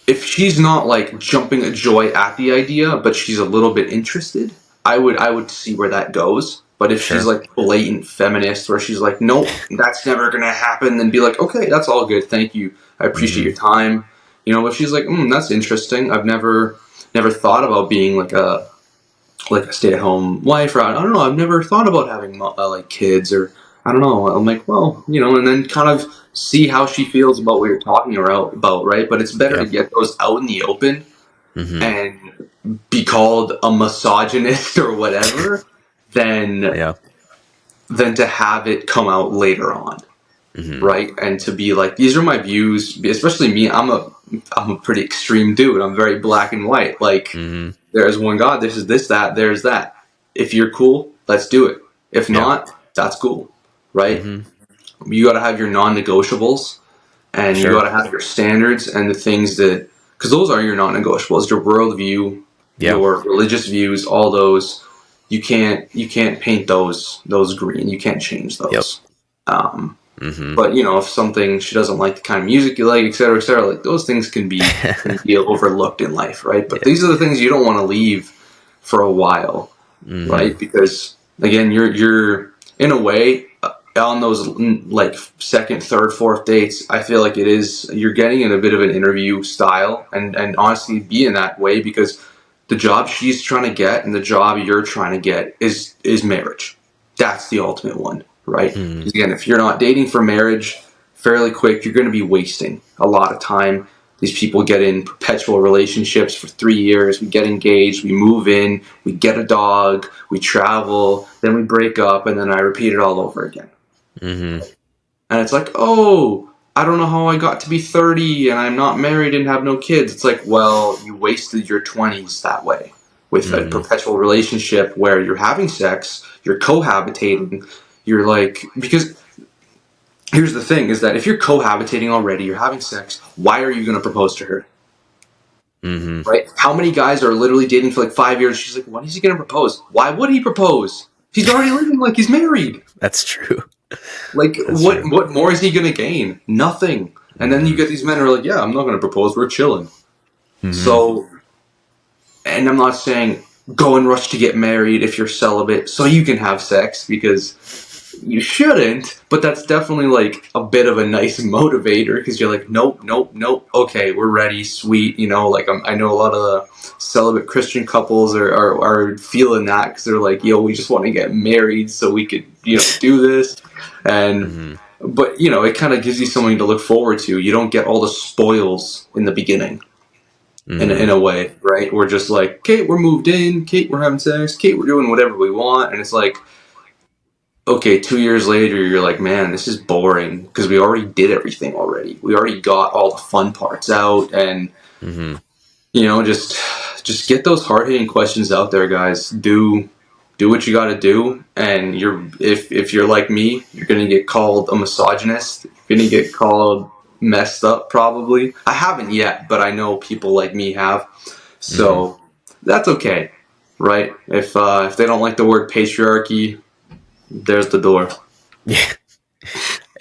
if she's not like jumping at joy at the idea, but she's a little bit interested, I would see where that goes. But if she's
Sure.
like blatant feminist, where she's like, nope, that's never gonna happen, then be like, okay, that's all good, thank you, I appreciate
Mm-hmm.
your time. If she's like, that's interesting, I've never thought about being like a stay-at-home wife, or I don't know, I've never thought about having like kids, or I don't know. I'm like, well, and then kind of see how she feels about what you're talking about, right? But it's better to
Yeah.
get those out in the open
Mm-hmm.
and be called a misogynist or whatever than
Yeah.
than to have it come out later on,
Mm-hmm.
right? And to be like, these are my views, especially me. I'm a pretty extreme dude. I'm very black and white. Like,
Mm-hmm.
there's one God, this is this, that, there's that. If you're cool, let's do it. If
Yeah.
not, that's cool, right?
Mm-hmm.
You got to have your non-negotiables, and you got
Sure.
to have your standards and the things that, because those are your non-negotiables, your worldview,
Yeah.
your religious views, all those. You can't paint those green. You can't change
Yep.
those. Um,
Mm-hmm.
but if something, she doesn't like the kind of music you like, et cetera, like those things can be overlooked in life, right? But
Yeah.
these are the things you don't want to leave for a while,
Mm-hmm.
right? Because again, you're in a way on those like second, third, fourth dates. I feel like you're getting in a bit of an interview style, and honestly, be in that way because the job she's trying to get and the job you're trying to get is marriage. That's the ultimate one, right?
Mm-hmm.
Because again, if you're not dating for marriage fairly quick, you're going to be wasting a lot of time. These people get in perpetual relationships for 3 years. We get engaged, we move in, we get a dog, we travel, then we break up, and then I repeat it all over again.
Mm-hmm.
And it's like, oh, I don't know how I got to be 30 and I'm not married and have no kids. It's like, well, you wasted your 20s that way with a
Mm-hmm.
perpetual relationship where you're having sex, you're cohabitating, you're like, because here's the thing is that if you're cohabitating already, you're having sex, why are you going to propose to her?
Mm-hmm.
Right? How many guys are literally dating for like 5 years? She's like, when is he going to propose? Why would he propose? He's already living like he's married.
That's true.
Like,
That's
what
true.
what more is he gonna gain? Nothing. And then you
Mm-hmm.
get these men who are like, yeah, I'm not gonna propose. We're chilling.
Mm-hmm.
So, and I'm not saying go and rush to get married if you're celibate so you can have sex because you shouldn't. But that's definitely like a bit of a nice motivator because you're like, nope, nope, nope. Okay, we're ready. Sweet. Like I know a lot of the celibate Christian couples are feeling that because they're like, yo, we just want to get married so we could do this. And
Mm-hmm.
but it kind of gives you something to look forward to. You don't get all the spoils in the beginning, in
Mm-hmm.
a way, right? We're just like, Kate, we're moved in. Kate, we're having sex. Kate, we're doing whatever we want. And it's like, okay, 2 years later, you're like, man, this is boring because we already did everything already. We already got all the fun parts out, and
Mm-hmm.
just get those hard hitting questions out there, guys. Do what you got to do, and if you're like me, you're gonna get called a misogynist. You're gonna get called messed up, probably. I haven't yet, but I know people like me have.
Mm-hmm.
So that's okay, right? If they don't like the word patriarchy, there's the door.
Yeah.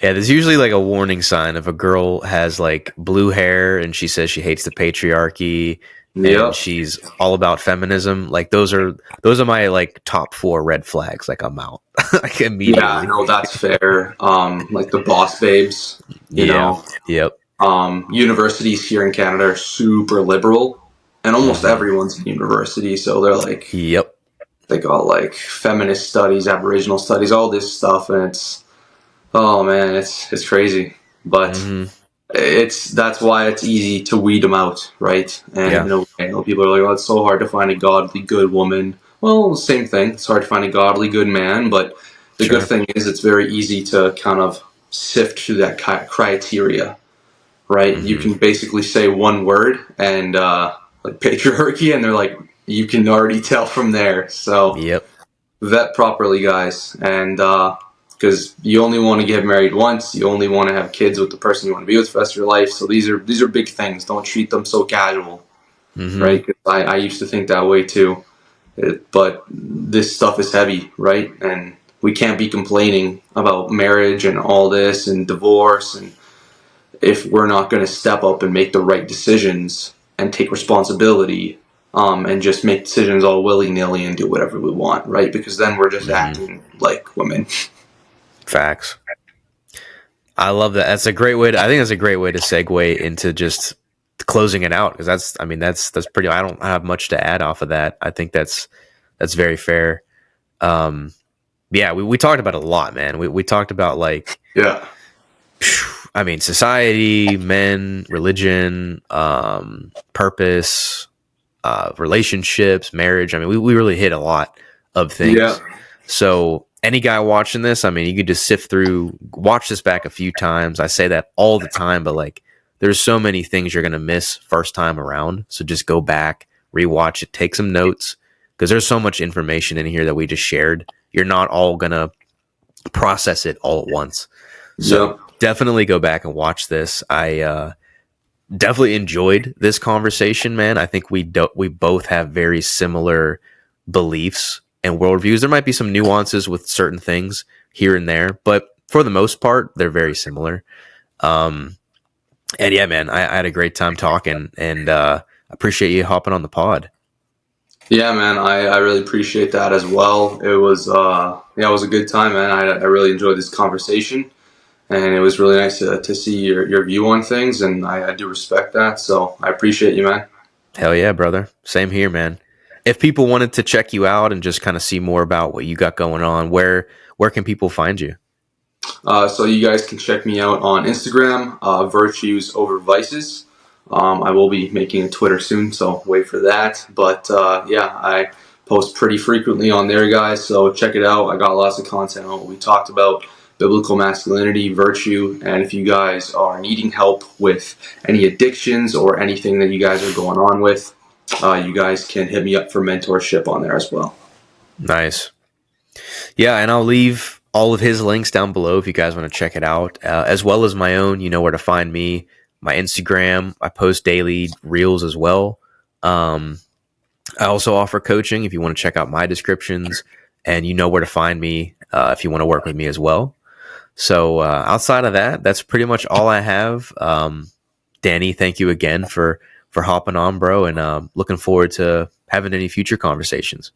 Yeah, there's usually like a warning sign if a girl has like blue hair and she says she hates the patriarchy and
Yep.
she's all about feminism. Like those are my like top four red flags. Like I'm out like
Yeah,
immediately.
no, that's fair. Like the boss babes, you
Yeah.
know.
Yep.
Universities here in Canada are super liberal, and almost
Mm-hmm.
everyone's in university, so
Yep.
they got like feminist studies, Aboriginal studies, all this stuff, and oh man, it's crazy, but
Mm-hmm.
that's why it's easy to weed them out, right? And
Yeah.
in a way, people are like, oh, it's so hard to find a godly good woman. Well, same thing. It's hard to find a godly good man, but the good
Sure.
thing is it's very easy to kind of sift through that criteria, right? You
Mm-hmm.
can basically say one word and like patriarchy, and they're like, you can already tell from there. So
Yep.
vet properly, guys, and because you only want to get married once, you only want to have kids with the person you want to be with for the rest of your life. So these are big things. Don't treat them so casual,
Mm-hmm.
right? 'Cause I used to think that way too, but this stuff is heavy, right? And we can't be complaining about marriage and all this and divorce and if we're not going to step up and make the right decisions and take responsibility and just make decisions all willy-nilly and do whatever we want, right? Because then we're just
Mm-hmm.
acting like women.
Facts. I love that. That's a great way I think that's a great way to segue into just closing it out, because that's pretty. I don't have much to add off of that. I think that's very fair. Um, yeah, we talked about it a lot, man. We talked about, like,
Yeah.
society, men, religion, purpose, relationships, marriage. We really hit a lot of
Yeah.
things. So any guy watching this, you could just sift through, watch this back a few times. I say that all the time, but, like, there's so many things you're gonna miss first time around. So just go back, rewatch it, take some notes, because there's so much information in here that we just shared. You're not all gonna process it all at once. So
Yeah.
definitely go back and watch this. I definitely enjoyed this conversation, man. I think we both have very similar beliefs and worldviews. There might be some nuances with certain things here and there, but for the most part, they're very similar. Um, and yeah, man, I had a great time talking, and appreciate you hopping on the pod.
Yeah, man, I really appreciate that as well. It was it was a good time, man. I really enjoyed this conversation, and it was really nice to see your view on things, and I do respect that. So I appreciate you, man.
Hell yeah, brother. Same here, man. If people wanted to check you out and just kind of see more about what you got going on, where can people find you?
So you guys can check me out on Instagram, Virtues Over Vices. I will be making a Twitter soon, so wait for that. But yeah, I post pretty frequently on there, guys. So check it out. I got lots of content on what we talked about: biblical masculinity, virtue, and if you guys are needing help with any addictions or anything that you guys are going on with, you guys can hit me up for mentorship on there as well.
Nice. Yeah, and I'll leave all of his links down below if you guys want to check it out, as well as my own. You know where to find me. My Instagram, I post daily reels as well. Um, I also offer coaching if you want to check out my descriptions, and you know where to find me if you want to work with me as well. So outside of that, that's pretty much all I have. Danny, thank you again for hopping on, bro, and looking forward to having any future conversations.